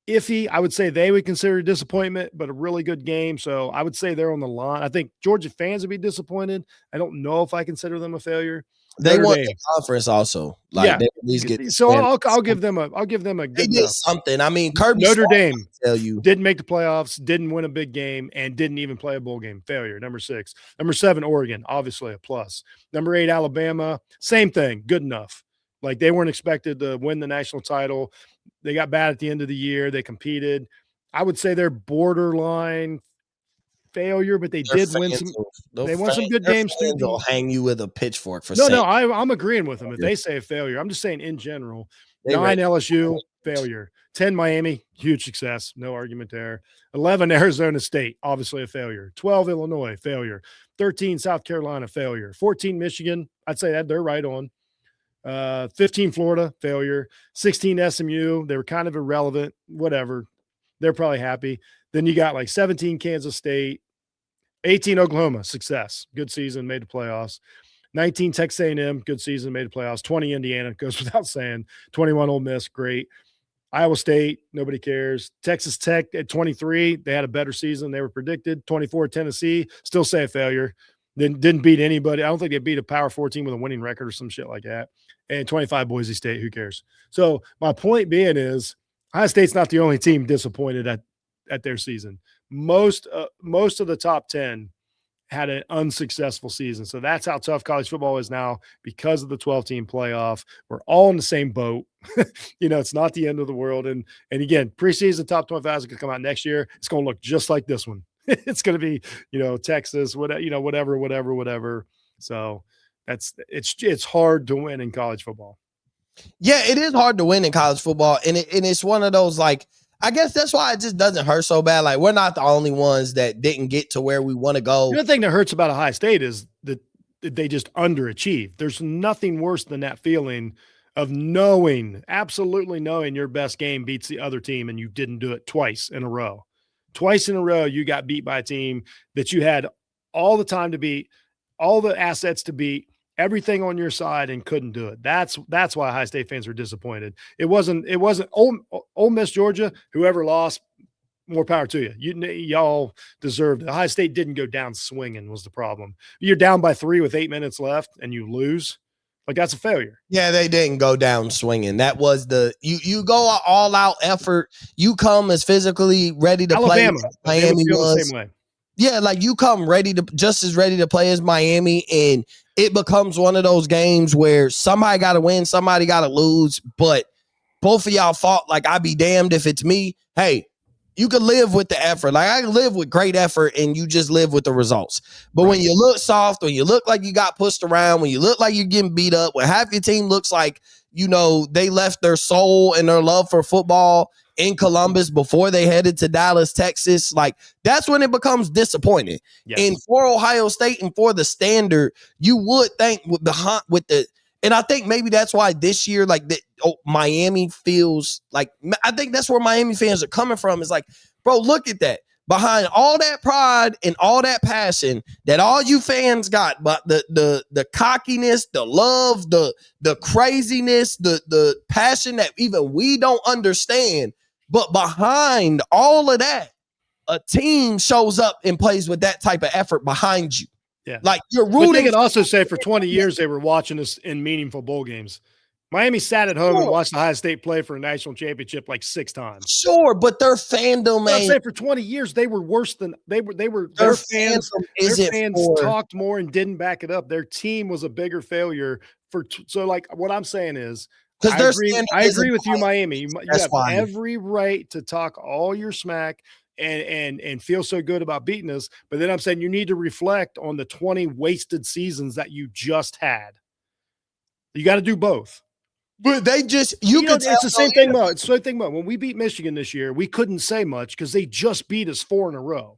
iffy. I would say they would consider a disappointment, but a really good game. So I would say they're on the line. I think Georgia fans would be disappointed. I don't know if I consider them a failure. They won the conference also. Like yeah. They at least get so I'll give them a good they did something. I mean, Kirby Notre Dame tell you didn't make the playoffs, didn't win a big game, and didn't even play a bowl game. Failure. Number 6. Number 7, Oregon, obviously a plus. Number 8, Alabama, same thing, good enough. Like they weren't expected to win the national title. They got bad at the end of the year. They competed. I would say they're borderline failure, but they did win some. They won some good games. They'll hang you with a pitchfork for no. I'm agreeing with them. If they say a failure, I'm just saying in general. 9 LSU failure. 10 Miami, huge success, no argument there. 11 Arizona State, obviously a failure. 12 Illinois, failure. 13 South Carolina, failure. 14 Michigan, I'd say that they're right on. 15 Florida, failure. 16 SMU, they were kind of irrelevant, whatever. They're probably happy. Then you got like 17 Kansas State, 18 Oklahoma, success, good season, made the playoffs. 19 Texas A&M, good season, made the playoffs. 20 Indiana, goes without saying. 21 Ole Miss, great. Iowa State, nobody cares. Texas Tech at 23, they had a better season they were predicted. 24 Tennessee, still say a failure. Didn't beat anybody. I don't think they beat a Power 4 team with a winning record or some shit like that. And 25 Boise State, who cares? So my point being is Ohio State's not the only team disappointed at their season. Most of the top 10 had an unsuccessful season. So that's how tough college football is now because of the 12-team playoff. We're all in the same boat. It's not the end of the world. And again, preseason top 25 is going to come out next year. It's going to look just like this one. It's going to be, Texas, whatever. So it's hard to win in college football. Yeah, it is hard to win in college football. And it's one of those, like, I guess that's why it just doesn't hurt so bad. Like, we're not the only ones that didn't get to where we want to go. The other thing that hurts about Ohio State is that they just underachieved. There's nothing worse than that feeling of absolutely knowing your best game beats the other team and you didn't do it twice in a row. Twice in a row, you got beat by a team that you had all the time to beat, all the assets to beat, everything on your side, and couldn't do it. That's why Ohio State fans were disappointed. It wasn't Ole Miss, Georgia, whoever lost, more power to you. Y'all deserved it. Ohio State didn't go down swinging was the problem. You're down by 3 with 8 minutes left and you lose. Like, that's a failure. Yeah, they didn't go down swinging. That was you go all out effort. You come as physically ready to Alabama, play. Miami was the same way. Yeah, like you come just as ready to play as Miami, and it becomes one of those games where somebody got to win, somebody got to lose, but both of y'all fought. Like, I'd be damned if it's me. Hey, you can live with the effort. Like, I can live with great effort and you just live with the results. But when you look soft, when you look like you got pushed around, when you look like you're getting beat up, when half your team looks like, they left their soul and their love for football in Columbus before they headed to Dallas, Texas, like, that's when it becomes disappointing. Yes. And for Ohio State and for the standard, you would think and I think maybe that's why this year, like, Miami feels like, I think that's where Miami fans are coming from. It's like, bro, look at that. Behind all that pride and all that passion that all you fans got, but the cockiness, the love, the craziness, the passion that even we don't understand, but behind all of that, a team shows up and plays with that type of effort behind you. Yeah. Like, you're rooting. But they can also say for 20 years they were watching us in meaningful bowl games. Miami sat at home and watched Ohio State play for a national championship like 6 times. Sure, but their fandom, I'm saying for 20 years they were worse than their fans talked more and didn't back it up. Their team was a bigger failure so like what I'm saying is, I agree with you, Miami. You have every right to talk all your smack and feel so good about beating us. But then I'm saying you need to reflect on the 20 wasted seasons that you just had. You got to do both. But they just, it's the same thing about, when we beat Michigan this year, we couldn't say much because they just beat us 4 in a row.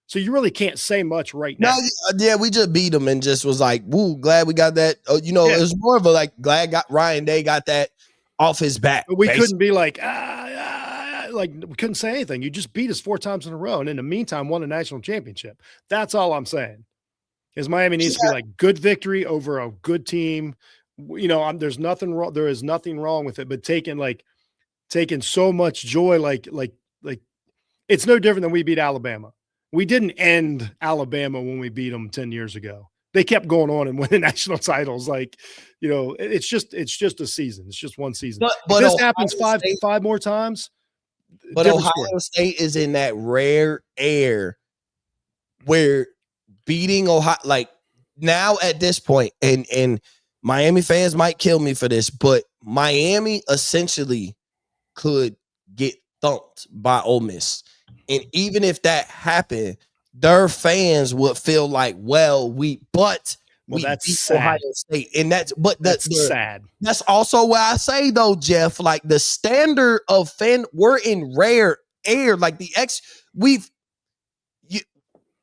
So you really can't say much right now. Yeah, we just beat them and just was like, woo, glad we got that. It was more of a like, glad Ryan Day got that off his back. But we couldn't be like, like we couldn't say anything. You just beat us 4 times in a row. And in the meantime, won a national championship. That's all I'm saying is Miami needs to be like good victory over a good team. There's nothing wrong. There is nothing wrong with it, but taking so much joy, like it's no different than we beat Alabama. We didn't end Alabama when we beat them 10 years ago. They kept going on and winning national titles. Like, it's just a season. It's just one season. But if this happens five more times. But Ohio State is in that rare air where beating Ohio, like now at this point, and Miami fans might kill me for this, but Miami essentially could get thumped by Ole Miss. And even if that happened, their fans would feel like, we that's beat sad. Ohio State. And that's sad. That's also why I say though, Jeff, like the standard of we're in rare air. Like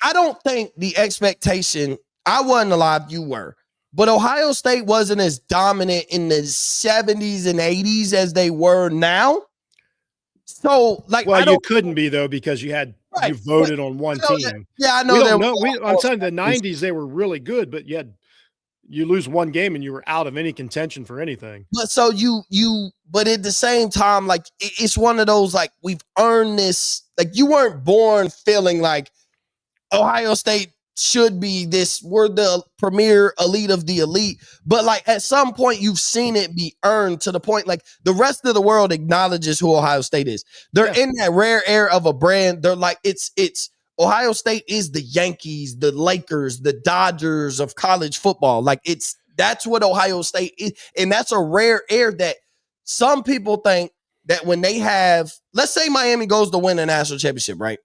I don't think the expectation, I wasn't alive, you were. But Ohio State wasn't as dominant in the 70s and 80s as they were now. So, like, you couldn't be though because you voted on one team. I know. I'm telling you, the 90s they were really good, but you lose one game and you were out of any contention for anything. But so but at the same time, like it's one of those like we've earned this. Like you weren't born feeling like Ohio State should be this, we're the premier elite of the elite, but like at some point you've seen it be earned to the point like the rest of the world acknowledges who Ohio State is. They're in that rare air of a brand. They're like, it's Ohio State is the Yankees, the Lakers, the Dodgers of college football. Like that's what Ohio State is. And that's a rare air that some people think that when they have, let's say Miami goes to win a national championship, right?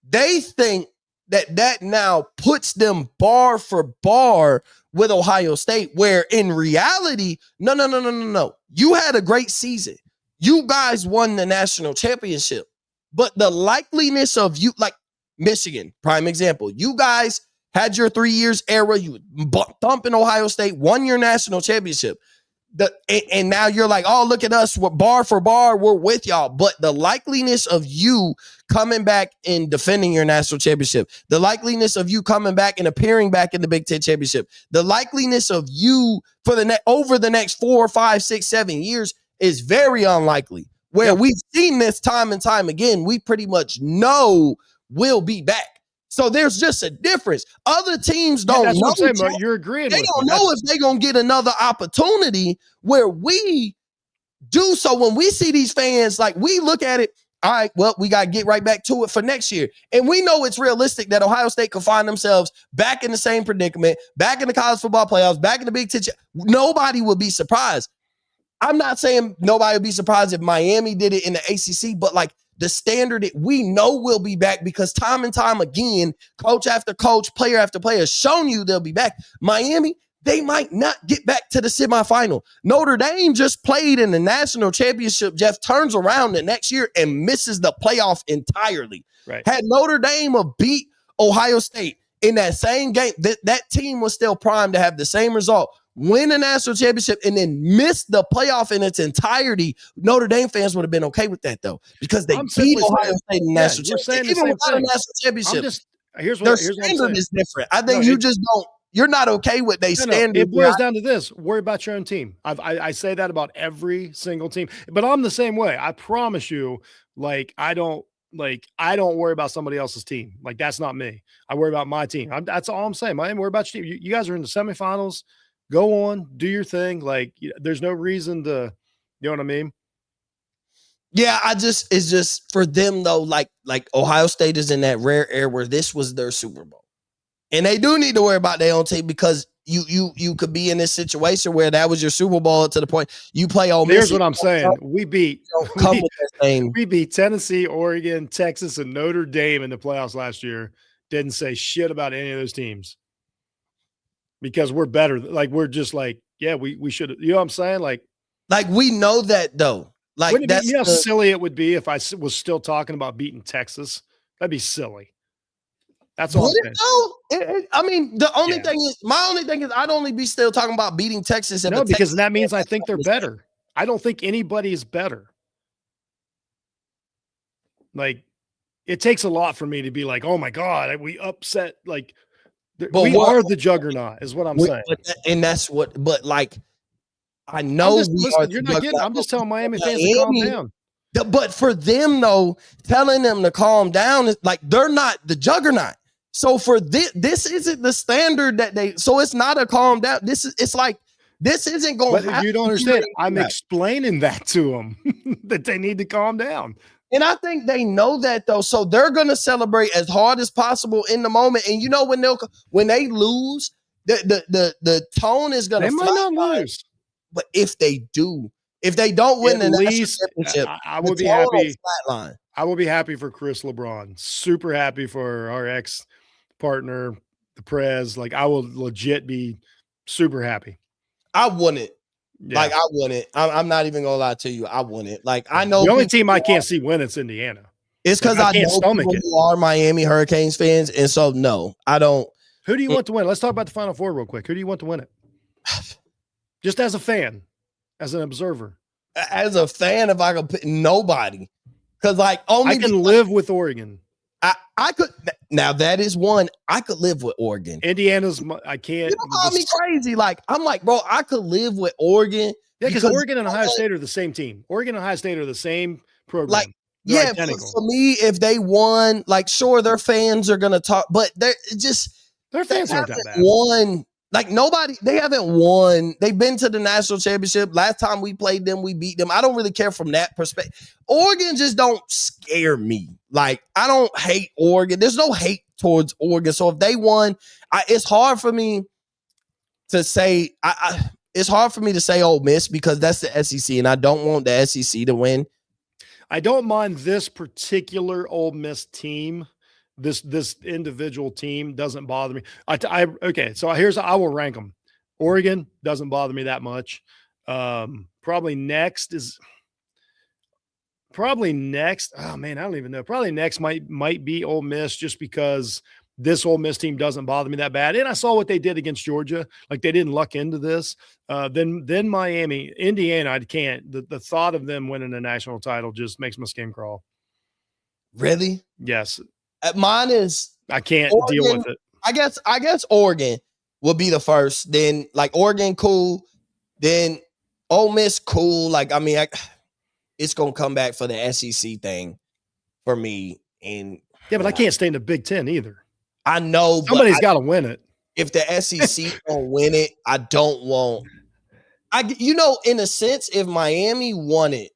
They think that now puts them bar for bar with Ohio State, where in reality, no. You had a great season. You guys won the national championship. But the likeliness of you, like Michigan, prime example, you guys had your 3 years era, you thumping Ohio State, won your national championship. And now you're like, oh, look at us, we're bar for bar, we're with y'all. But the likeliness of you coming back and defending your national championship, the likeliness of you coming back and appearing back in the Big Ten championship, the likeliness of you for over the next 4, 5, 6, 7 years is very unlikely. Where we've seen this time and time again, we pretty much know we'll be back. So there's just a difference. Other teams don't know. What I'm saying, you're agreeing. They don't know if they're going to get another opportunity where we do. So when we see these fans, like we look at it, all right, well, we got to get right back to it for next year. And we know it's realistic that Ohio State could find themselves back in the same predicament, back in the college football playoffs, back in the Big Ten. Nobody would be surprised. I'm not saying nobody would be surprised if Miami did it in the ACC, but like the standard we know will be back because time and time again, coach after coach, player after player has shown you they'll be back. Miami, they might not get back to the semifinal. Notre Dame just played in the national championship. Jeff turns around the next year and misses the playoff entirely. Right. Had Notre Dame beat Ohio State in that same game, that team was still primed to have the same result. Win a national championship and then miss the playoff in its entirety. Notre Dame fans would have been okay with that though, because they beat Ohio State in the national championship. Even without a national championship, here's their what standard is different. I think you just don't. You're not okay with their standard. It boils down to this: worry about your own team. I say that about every single team, but I'm the same way. I promise you. I don't worry about somebody else's team. Like that's not me. I worry about my team. That's all I'm saying. I worry about your team. You guys are in the semifinals. Go on, do your thing. There's no reason to, you know what I mean? Yeah, it's just for them though. Like Ohio State is in that rare air where this was their Super Bowl, and they do need to worry about their own team because you could be in this situation where that was your Super Bowl to the point you play Ole Miss. Here's what I'm saying: we beat Tennessee, Oregon, Texas, and Notre Dame in the playoffs last year. Didn't say shit about any of those teams. Because we're better. We're just we should, you know what I'm saying? Like we know that though. That's how silly it would be if I was still talking about beating Texas. That'd be silly. That's all I'm saying. I mean, my only thing is I'd only be still talking about beating Texas. Because that means I think they're better. I don't think anybody is better. It takes a lot for me to be like, oh my God, we upset we are the juggernaut, is what I'm saying. And that's what, I know you're not getting. I'm just telling Miami fans to calm down. But for them, though, telling them to calm down is they're not the juggernaut. So for this isn't the standard that they. So it's not a calm down. This isn't going. But you don't understand. I'm explaining that to them that they need to calm down. And I think they know that though, so they're gonna celebrate as hard as possible in the moment. And when they lose, the tone is gonna. They might not lose, but if they don't win the national championship, I will be happy. I will be happy for Chris LeBron. Super happy for our ex partner, the Prez. I will legit be super happy. I wouldn't. Yeah. I wouldn't. I'm not even gonna lie to you. I wouldn't. I know the only team I can't see win it's Indiana. It's because I know people who are Miami Hurricanes fans, and so no, I don't. Who do you want to win? Let's talk about the Final Four real quick. Who do you want to win it? Just as a fan, as an observer. As a fan, if I could pick nobody, because I can live with Oregon. I could. Now that is one I could live with Oregon. Indiana's I can't. You call me crazy. I'm bro, I could live with Oregon. Yeah, because Oregon and Ohio State are the same team. Oregon and OhioTate are the same program. They're identical. For me, if they won, sure, their fans are gonna talk, but their fans aren't that bad. Won. Nobody, they haven't won. They've been to the national championship. Last time we played them, we beat them. I don't really care from that perspective. Oregon just don't scare me. I don't hate Oregon. There's no hate towards Oregon. So if they won, it's hard for me to say. It's hard for me to say Ole Miss because that's the SEC, and I don't want the SEC to win. I don't mind this particular Ole Miss team. This individual team doesn't bother me. Okay, so I will rank them. Oregon doesn't bother me that much. Probably next. Oh man, I don't even know. Probably next might be Ole Miss just because this Ole Miss team doesn't bother me that bad. And I saw what they did against Georgia. They didn't luck into this. Then Miami, Indiana, I can't. The thought of them winning a national title just makes my skin crawl. Really? Yes. Mine is I can't Oregon, deal with it. I guess Oregon will be the first. Then Oregon, cool. Then Ole Miss, cool. It's gonna come back for the SEC thing for me. And yeah, but I can't stay in the Big Ten either. I know somebody's got to win it. If the SEC don't win it, I don't want. In a sense, if Miami won it.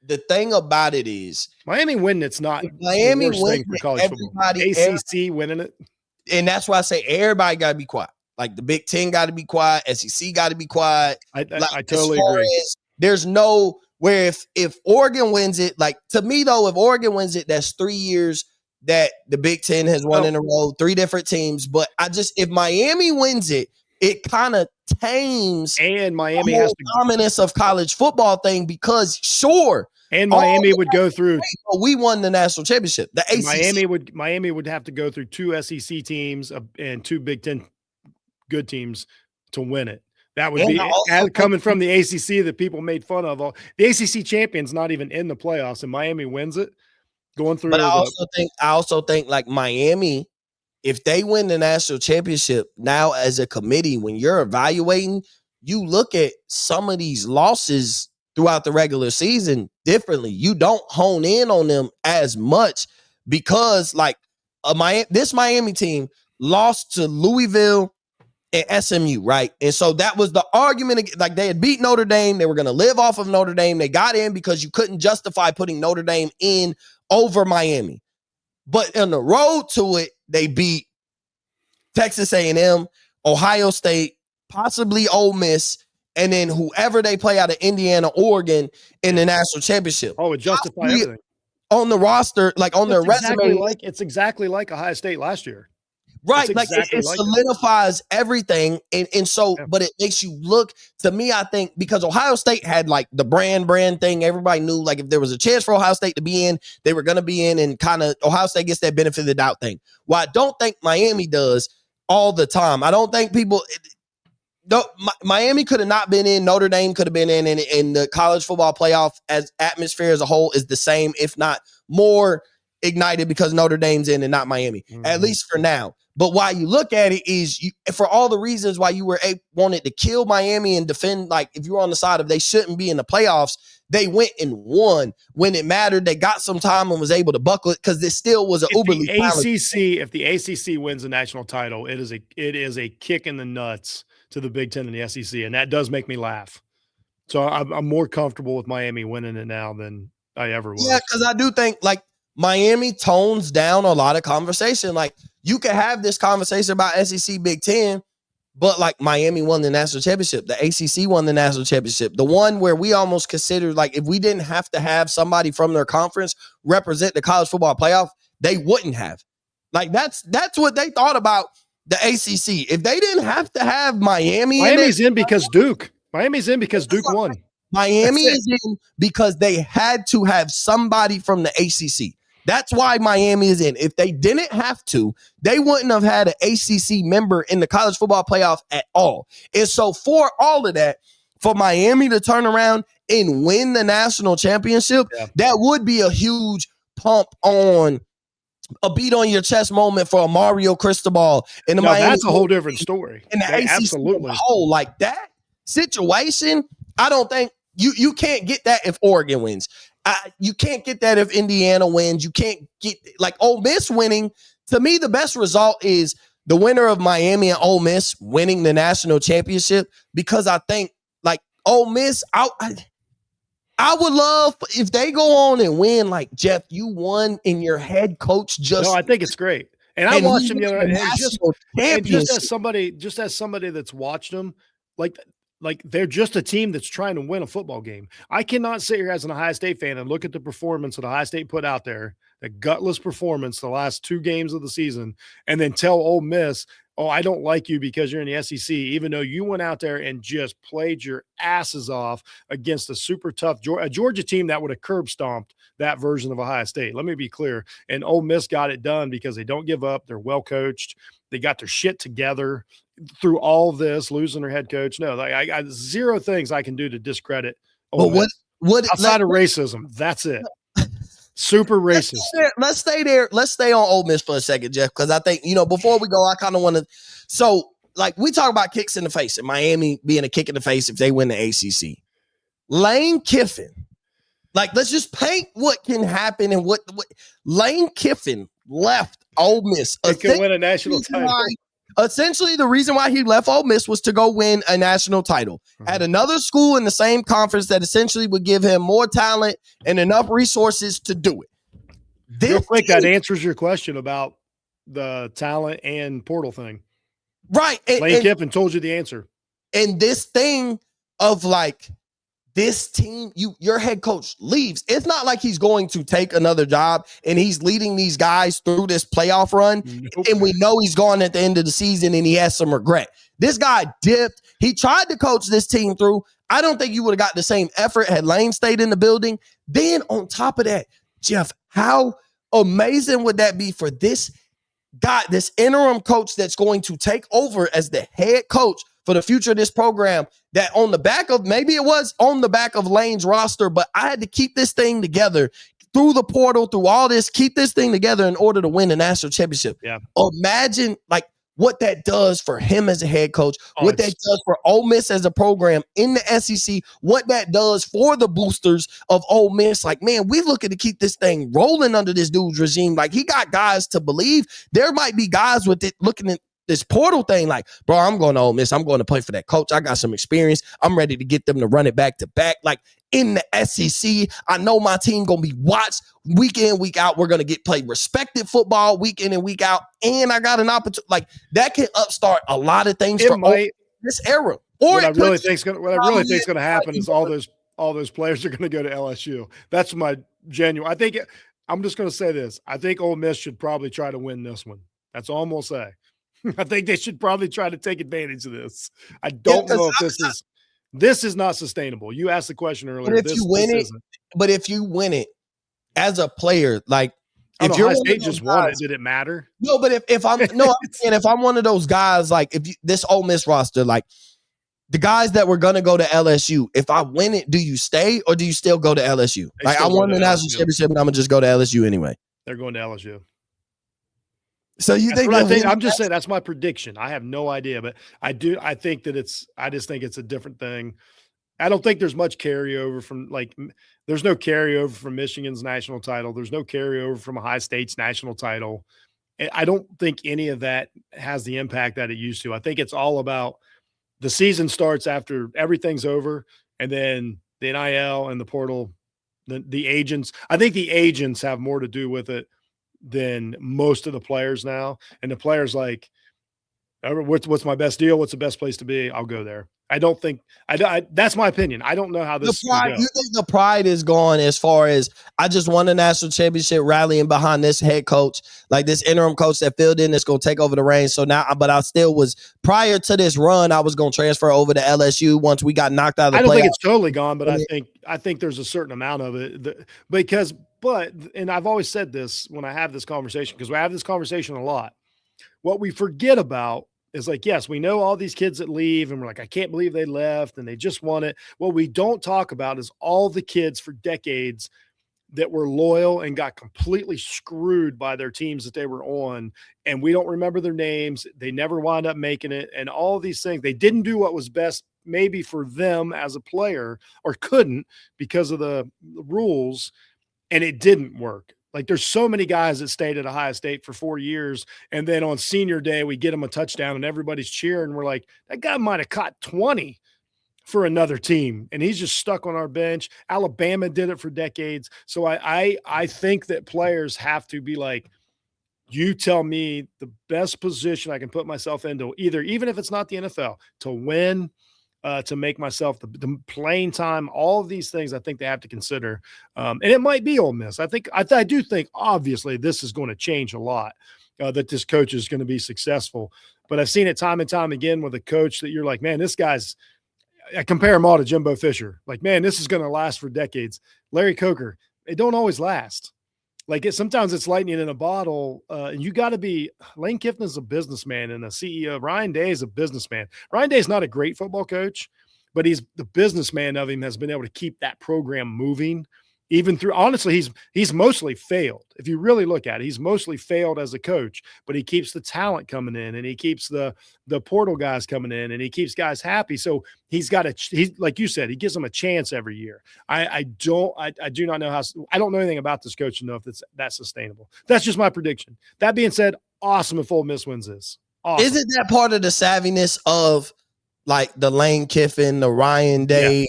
The thing about it is Miami winning it's not Miami the worst thing for college football. ACC winning it. And that's why I say everybody got to be quiet. The Big Ten got to be quiet. SEC got to be quiet. I totally agree. There's no where if Oregon wins it, like to me though, if Oregon wins it, that's 3 years that the Big Ten has won in a row, 3 different teams. But if Miami wins it, it kind of tames and Miami the has whole to dominance of college football thing because sure, and Miami would go through. We won the national championship. The ACC. Miami would have to go through 2 SEC teams and 2 Big Ten good teams to win it. That would be coming from the ACC that people made fun of. The ACC champion's not even in the playoffs, and Miami wins it. Going through, but I also think like Miami, if they win the national championship now as a committee, when you're evaluating, you look at some of these losses throughout the regular season differently. You don't hone in on them as much because like this Miami team lost to Louisville and SMU, right? And so that was the argument. Like they had beat Notre Dame. They were going to live off of Notre Dame. They got in because you couldn't justify putting Notre Dame in over Miami. But on the road to it, they beat Texas A&M, Ohio State, possibly Ole Miss, and then whoever they play out of Indiana, Oregon in the national championship. Oh, it justifies everything. On the roster, like on their resume. It's exactly like Ohio State last year. Right, like it solidifies everything, and so, but it makes you look. To me, I think because Ohio State had like the brand thing, everybody knew like if there was a chance for Ohio State to be in, they were going to be in, and kind of Ohio State gets that benefit of the doubt thing. Well, I don't think Miami does all the time. I don't think people. Miami could have not been in. Notre Dame could have been in, and the college football playoff as atmosphere as a whole is the same, if not more ignited because Notre Dame's in and not Miami, at least for now. But why you look at it is for all the reasons why you were wanted to kill Miami and defend, like if you were on the side of they shouldn't be in the playoffs, they went and won when it mattered. They got some time and was able to buckle it because this still was an uberly ACC. If the ACC wins the national title, it is a kick in the nuts to the Big Ten and the SEC, and that does make me laugh. So I'm more comfortable with Miami winning it now than I ever was. Yeah, because I do think like Miami tones down a lot of conversation. Like you can have this conversation about SEC Big Ten, but like Miami won the national championship. The ACC won the national championship. The one where we almost considered like if we didn't have to have somebody from their conference represent the college football playoff, they wouldn't have. Like that's what they thought about the ACC. If they didn't have to have Miami's in because Duke. Miami's in because Duke won. Miami is in because they had to have somebody from the ACC. That's why Miami is in. If they didn't have to, they wouldn't have had an ACC member in the college football playoff at all. And so for all of that, for Miami to turn around and win the national championship, that would be a huge pump on a beat on your chest moment for a Mario Cristobal in the Miami. That's a whole different story. And the ACC absolutely as a whole, like that situation, I don't think you can't get that if Oregon wins. You can't get that if Indiana wins. You can't get like Ole Miss winning. To me, the best result is the winner of Miami and Ole Miss winning the national championship because I think like Ole Miss, I would love if they go on and win. Like Jeff, you won, and your head coach just. No, I think it's great, and I watched him the other night. And just as somebody that's watched them, like they're just a team that's trying to win a football game. I cannot sit here as an Ohio State fan and look at the performance that Ohio State put out there, the gutless performance the last 2 games of the season, and then tell Ole Miss, oh, I don't like you because you're in the SEC, even though you went out there and just played your asses off against a super tough Georgia team that would have curb stomped that version of Ohio State. Let me be clear. And Ole Miss got it done because they don't give up. They're well coached. They got their shit together through all of this, losing their head coach. No, I got 0 things I can do to discredit Ole Miss. What outside of racism? That's it. Super racist. Let's stay there. Let's stay on Ole Miss for a second, Jeff, because I think, before we go, I kind of want to. So, like, we talk about kicks in the face and Miami being a kick in the face if they win the ACC. Lane Kiffin, like, let's just paint what can happen and what Lane Kiffin left Ole Miss. They could win a national title. Essentially, the reason why he left Ole Miss was to go win a national title at another school in the same conference that essentially would give him more talent and enough resources to do it. Real quick, that answers your question about the talent and portal thing. Right. Lane Kiffin told you the answer. And this thing of like this team, your head coach leaves. It's not like he's going to take another job and he's leading these guys through this playoff run. Nope. And we know he's gone at the end of the season and he has some regret. This guy dipped. He tried to coach this team through. I don't think you would have got the same effort had Lane stayed in the building. Then on top of that, Jeff, how amazing would that be for this guy, this interim coach that's going to take over as the head coach for the future of this program, that on the back of, maybe it was on the back of Lane's roster, but I had to keep this thing together through the portal, through all this, keep this thing together in order to win the national championship. Yeah. Imagine like what that does for him as a head coach, what that does for Ole Miss as a program in the SEC, what that does for the boosters of Ole Miss. Like, man, we're looking to keep this thing rolling under this dude's regime. Like, he got guys to believe. There might be guys with it looking at this portal thing like, bro, I'm going to Ole Miss. I'm going to play for that coach. I got some experience. I'm ready to get them to run it back to back. Like, in the SEC, I know my team going to be watched week in, week out. We're going to get played respected football week in and week out. And I got an opportunity. Like, that can upstart a lot of things for this era. Or what I really think is going to happen is all those players are going to go to LSU. That's my genuine. I think I'm just going to say this. I think Ole Miss should probably try to win this one. That's all I'm going to say. I think they should probably try to take advantage of this. I don't know if this is not sustainable. You asked the question earlier. But if you win it as a player, like if you're State just won it, did it matter? No, but if I'm if I'm one of those guys, like this Ole Miss roster, like the guys that were gonna go to LSU, if I win it, do you stay or do you still go to LSU? Like I won the national championship and I'm gonna just go to LSU anyway. They're going to LSU. So you think? I'm just saying that's my prediction. I have no idea, but I think that I just think it's a different thing. I don't think there's much carryover from there's no carryover from Michigan's national title. There's no carryover from Ohio State's national title. I don't think any of that has the impact that it used to. I think it's all about the season starts after everything's over, and then the NIL and the portal, the agents. I think the agents have more to do with it than most of the players now. And the players like, what's my best deal? What's the best place to be? I'll go there. I don't think that's my opinion. I don't know how this you think the pride is gone as far as I just won the national championship rallying behind this head coach, like this interim coach that filled in that's going to take over the reins. So now, but I still was prior to this run, I was going to transfer over to LSU once we got knocked out of the playoffs. I don't think it's totally gone, but I think there's a certain amount of it and I've always said this when I have this conversation, because we have this conversation a lot. What we forget about is like, yes, we know all these kids that leave and we're like, I can't believe they left and they just won it. What we don't talk about is all the kids for decades that were loyal and got completely screwed by their teams that they were on. And we don't remember their names. They never wound up making it. And all these things, they didn't do what was best maybe for them as a player, or couldn't because of the rules. And it didn't work. Like, there's so many guys that stayed at Ohio State for 4 years, and then on senior day, we get them a touchdown and everybody's cheering. We're like, that guy might have caught 20 for another team, and he's just stuck on our bench. Alabama did it for decades. So I think that players have to be like, you tell me the best position I can put myself into, even if it's not the NFL, to win, to make myself the playing time, all of these things I think they have to consider. And it might be Ole Miss. I do think obviously this is going to change a lot, that this coach is going to be successful. But I've seen it time and time again with a coach that you're like, man, this guy's – I compare them all to Jimbo Fisher. Like, man, this is going to last for decades. Larry Coker, it don't always last. Like, sometimes it's lightning in a bottle. And you got to be – Lane Kiffin is a businessman and a CEO. Ryan Day is a businessman. Ryan Day is not a great football coach, but he's the businessman of him has been able to keep that program moving. Even through, honestly, he's mostly failed. If you really look at it, he's mostly failed as a coach, but he keeps the talent coming in, and he keeps the portal guys coming in, and he keeps guys happy. So he's like you said, he gives them a chance every year. I do not know I don't know anything about this coach to know if that's sustainable. That's just my prediction. That being said, awesome if Ole Miss wins this. Awesome. Isn't that part of the savviness of like the Lane Kiffin, the Ryan Day,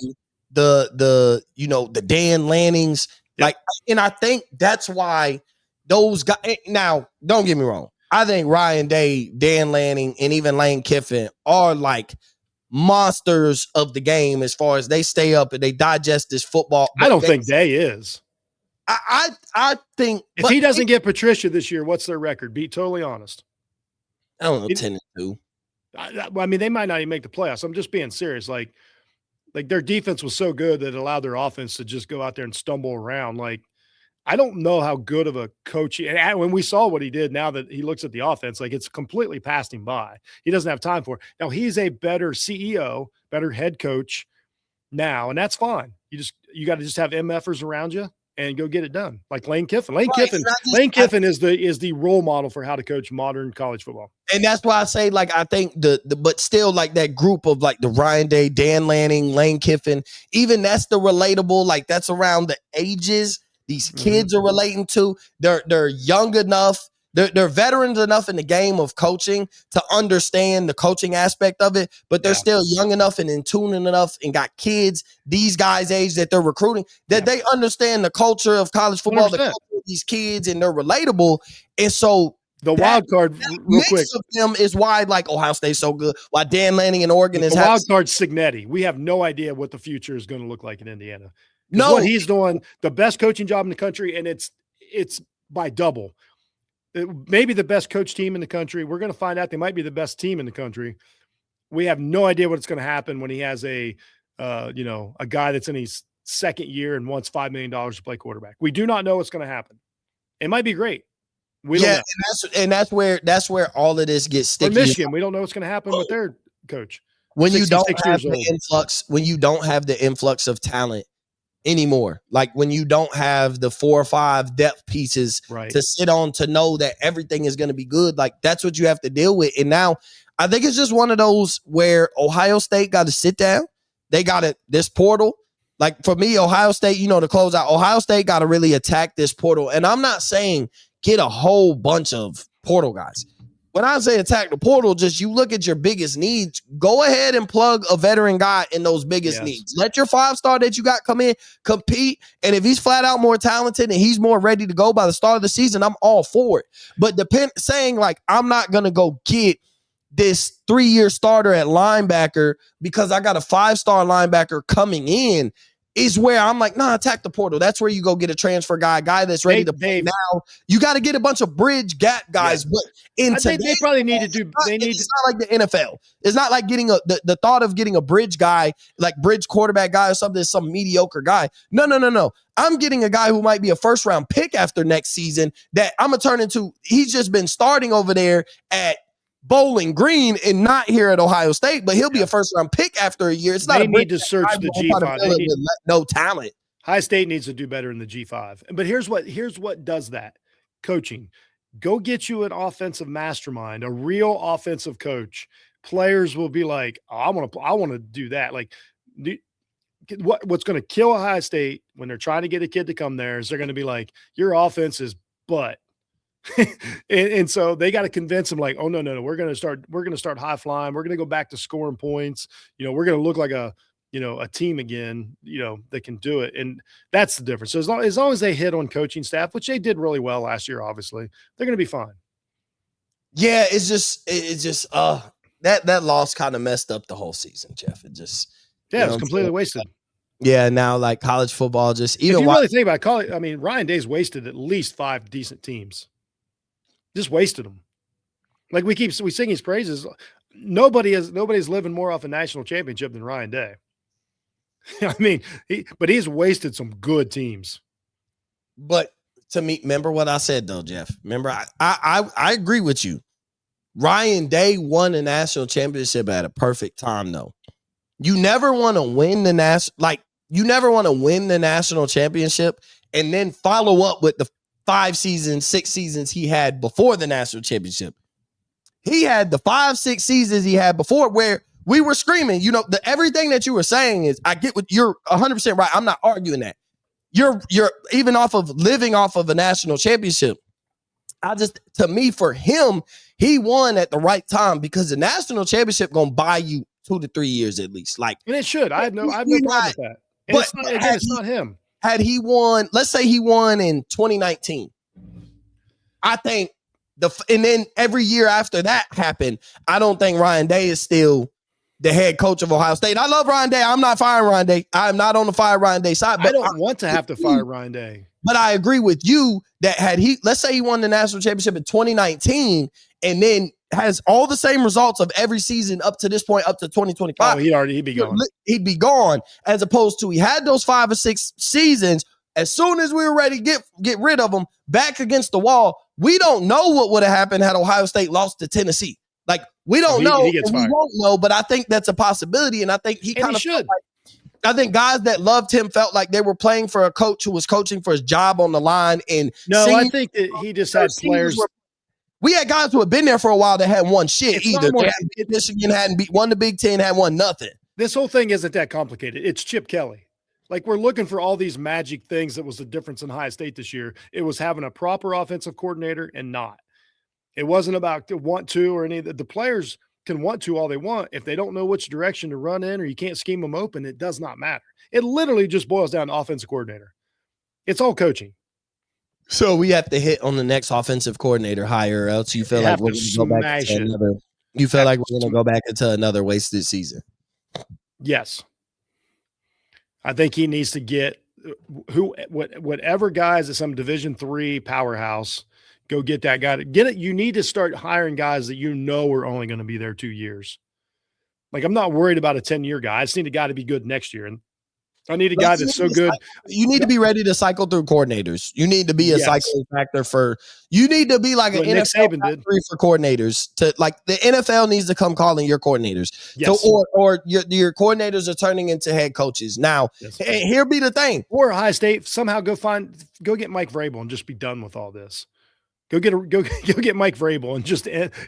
the Dan Lannings, and I think that's why those guys. Now, don't get me wrong. I think Ryan Day, Dan Lanning, and even Lane Kiffin are like monsters of the game as far as they stay up and they digest this football. I don't think Day is. I think if he doesn't get Patricia this year, what's their record? Be totally honest. I don't know, 10-2. I mean, they might not even make the playoffs. I'm just being serious. Like their defense was so good that it allowed their offense to just go out there and stumble around. Like, I don't know how good of a coach and when we saw what he did, now that he looks at the offense, like it's completely passed him by. He doesn't have time for it. Now he's a better CEO, better head coach now, and that's fine. You got to just have MFers around you and go get it done. Like Lane Kiffin. Lane Kiffin is the role model for how to coach modern college football. And that's why I say, like, I think but still, like, that group of like the Ryan Day, Dan Lanning, Lane Kiffin, even that's the relatable, like that's around the ages these kids are relating to. They're young enough. They're veterans enough in the game of coaching to understand the coaching aspect of it, but they're still young enough and in tune enough and got kids these guys' age that they're recruiting that they understand the culture of college football, 100%. The culture of these kids, and they're relatable. And so the wild card, real quick, of them is why like Ohio State's so good. Why Dan Lanning and Oregon is the wild card. Signetti. We have no idea what the future is going to look like in Indiana. No, what he's doing, the best coaching job in the country, and it's by double. Maybe the best coach team in the country. We're going to find out they might be the best team in the country. We have no idea what's going to happen when he has a guy that's in his second year and wants $5 million to play quarterback. We do not know what's going to happen. It might be great. We don't know. And that's where all of this gets sticky. For Michigan, we don't know what's going to happen with their coach. When you don't have the influx of talent anymore, like when you don't have the 4 or 5 depth pieces to sit on to know that everything is going to be good, like that's what you have to deal with. And now I think it's just one of those where Ohio State got to sit down. They got this portal. Like for me, Ohio State, to close out, Ohio State got to really attack this portal. And I'm not saying get a whole bunch of portal guys. When I say attack the portal, just you look at your biggest needs, go ahead and plug a veteran guy in those biggest needs. Let your 5-star that you got come in, compete. And if he's flat out more talented and he's more ready to go by the start of the season, I'm all for it. But saying like, I'm not going to go get this 3-year starter at linebacker because I got a 5-star linebacker coming in is where I'm like, nah, attack the portal. That's where you go get a transfer guy that's ready to play now. You got to get a bunch of bridge gap guys. But they probably need to do. It's not like the NFL. It's not like getting the thought of getting a bridge guy, like bridge quarterback guy or something, some mediocre guy. No. I'm getting a guy who might be a 1st-round pick after next season that I'm going to turn into. He's just been starting over there at Bowling Green and not here at Ohio State, but he'll be a 1st-round pick after a year. It's not. They need to search the G5. No talent. Ohio State needs to do better in the G5. But here's what does that. Coaching. Go get you an offensive mastermind, a real offensive coach. Players will be like, oh, I want to do that. Like, what's going to kill Ohio State when they're trying to get a kid to come there is they're going to be like, your offense is butt. and so they got to convince them like, oh no, we're going to start high flying. We're going to go back to scoring points. We're going to look like a team again, that can do it. And that's the difference. So as long as they hit on coaching staff, which they did really well last year, obviously they're going to be fine. Yeah. It's just that loss kind of messed up the whole season, Jeff. It just, it was completely wasted. Yeah. Now like college football, just even if you really think about college, I mean, Ryan Day's wasted at least 5 decent teams. Just wasted them. Like we sing his praises. Nobody's living more off a national championship than Ryan Day. I mean, he's wasted some good teams. But to me, remember what I said though, Jeff. Remember, I agree with you. Ryan Day won a national championship at a perfect time, though. You never want to win the national championship and then follow up with the 5 seasons, 6 seasons he had before the national championship. He had the 5, 6 seasons he had before where we were screaming, everything that you were saying is, I get what you're 100% right. I'm not arguing that. You're even off of living off of a national championship. To me, for him, he won at the right time because the national championship going to buy you 2 to 3 years at least. Like, and it should. I have no problem with that. And it's not him. Had he won, let's say he won in 2019, I think and then every year after that happened, I don't think Ryan Day is still the head coach of Ohio State. I love Ryan Day. I'm not firing Ryan Day. I'm not on the fire Ryan Day side. But I don't want to have to fire Ryan Day. But I agree with you that let's say he won the national championship in 2019 and then has all the same results of every season up to this point, up to 2025. Oh, he'd be gone. He'd be gone, as opposed to he had those 5 or 6 seasons. As soon as we were ready to get rid of him, back against the wall, we don't know what would have happened had Ohio State lost to Tennessee. Like, we don't know. We won't know, but I think that's a possibility, and I think he kind of should. I think guys that loved him felt like they were playing for a coach who was coaching for his job on the line. And I think that he just had players. We had guys who had been there for a while that hadn't won shit either. Michigan hadn't won the Big Ten, hadn't won nothing. This whole thing isn't that complicated. It's Chip Kelly. Like, we're looking for all these magic things that was the difference in Ohio State this year. It was having a proper offensive coordinator and not. It wasn't about want to or any of the players can want to all they want. If they don't know which direction to run in or you can't scheme them open, it does not matter. It literally just boils down to offensive coordinator. It's all coaching. So we have to hit on the next offensive coordinator hire, or else you feel like we're going to go back to another. You feel like we're going to go back into another wasted season. Yes. I think he needs to get whatever guys at some Division III powerhouse, go get that guy. Get it. You need to start hiring guys that you know are only going to be there 2 years. Like, I'm not worried about a 10-year guy. I just need a guy to be good next year. And I need a guy that's so good. You need to be ready to cycle through coordinators. You need to be a cycling factor you need to be like an NFL factory for coordinators. To like, the NFL needs to come calling your coordinators. Yes. So, or your coordinators are turning into head coaches. Now, here be the thing. Or Ohio State, somehow go get Mike Vrabel and just be done with all this. Go get Mike Vrabel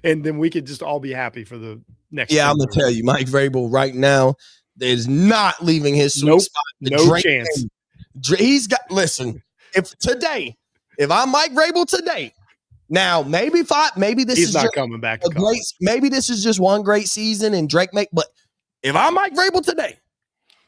and then we could just all be happy for the next. Yeah, I'm gonna tell you, Mike Vrabel right now is not leaving his sweet spot. No chance. Listen. If I'm Mike Vrabel today, now maybe he's not coming back. Maybe this is just one great season and Drake but if I'm Mike Vrabel today,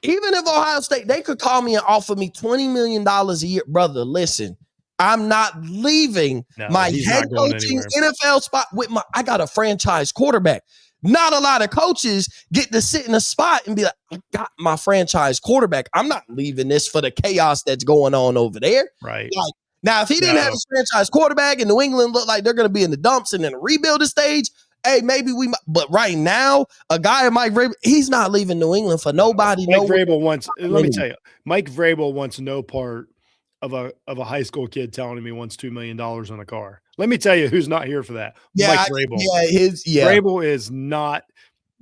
even if Ohio State, they could call me and offer me $20 million a year, brother. Listen. I'm not leaving my head coaching NFL spot I got a franchise quarterback. Not a lot of coaches get to sit in a spot and be like, I got my franchise quarterback. I'm not leaving this for the chaos that's going on over there. Right. Like, now, if he didn't have a franchise quarterback and New England looked like they're going to be in the dumps and in a rebuilding stage, hey, maybe we might. But right now, a guy like Mike Vrabel, he's not leaving New England for nobody. Mike Vrabel wants, let me tell you, Mike Vrabel wants no part of a high school kid telling him he wants $2 million on a car. Let me tell you who's not here for that. Mike Vrabel. Vrabel is not.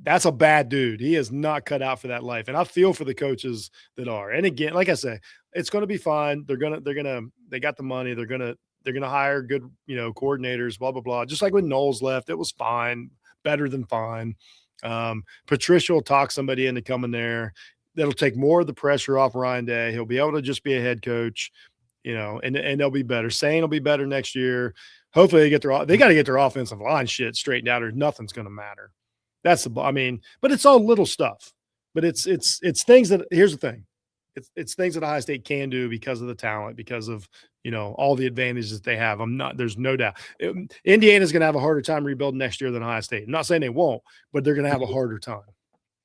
That's a bad dude. He is not cut out for that life. And I feel for the coaches that are. And again, like I say, it's going to be fine. They got the money. They're going to hire good, coordinators, blah, blah, blah. Just like when Knowles left, it was fine, better than fine. Patricia will talk somebody into coming there. That'll take more of the pressure off Ryan Day. He'll be able to just be a head coach, and they'll be better. Sane will be better next year. Hopefully they got to get their offensive line shit straightened out or nothing's going to matter. But it's all little stuff, but it's things that, here's the thing. It's things that Ohio State can do because of the talent, because of, all the advantages that they have. There's no doubt. Indiana's going to have a harder time rebuilding next year than Ohio State. I'm not saying they won't, but they're going to have a harder time.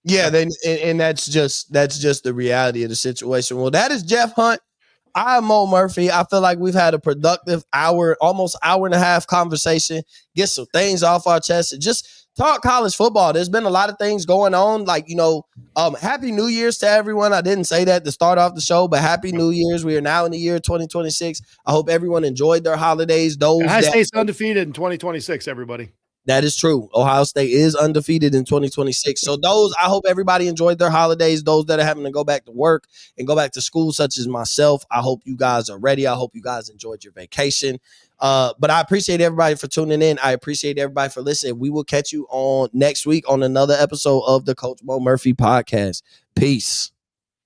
Yeah, and that's just the reality of the situation. Well, that is Jeff Hunt. I'm Mo Murphy. I feel like we've had a productive almost hour and a half conversation, get some things off our chest, and just talk college football. There's been a lot of things going on. Like, Happy New Year's to everyone. I didn't say that to start off the show, but Happy New Year's. We are now in the year 2026. I hope everyone enjoyed their holidays. Ohio State's undefeated in 2026, everybody. That is true. Ohio State is undefeated in 2026. So I hope everybody enjoyed their holidays. Those that are having to go back to work and go back to school, such as myself, I hope you guys are ready. I hope you guys enjoyed your vacation. But I appreciate everybody for tuning in. I appreciate everybody for listening. We will catch you on next week on another episode of the Coach Mo Murphy podcast. Peace.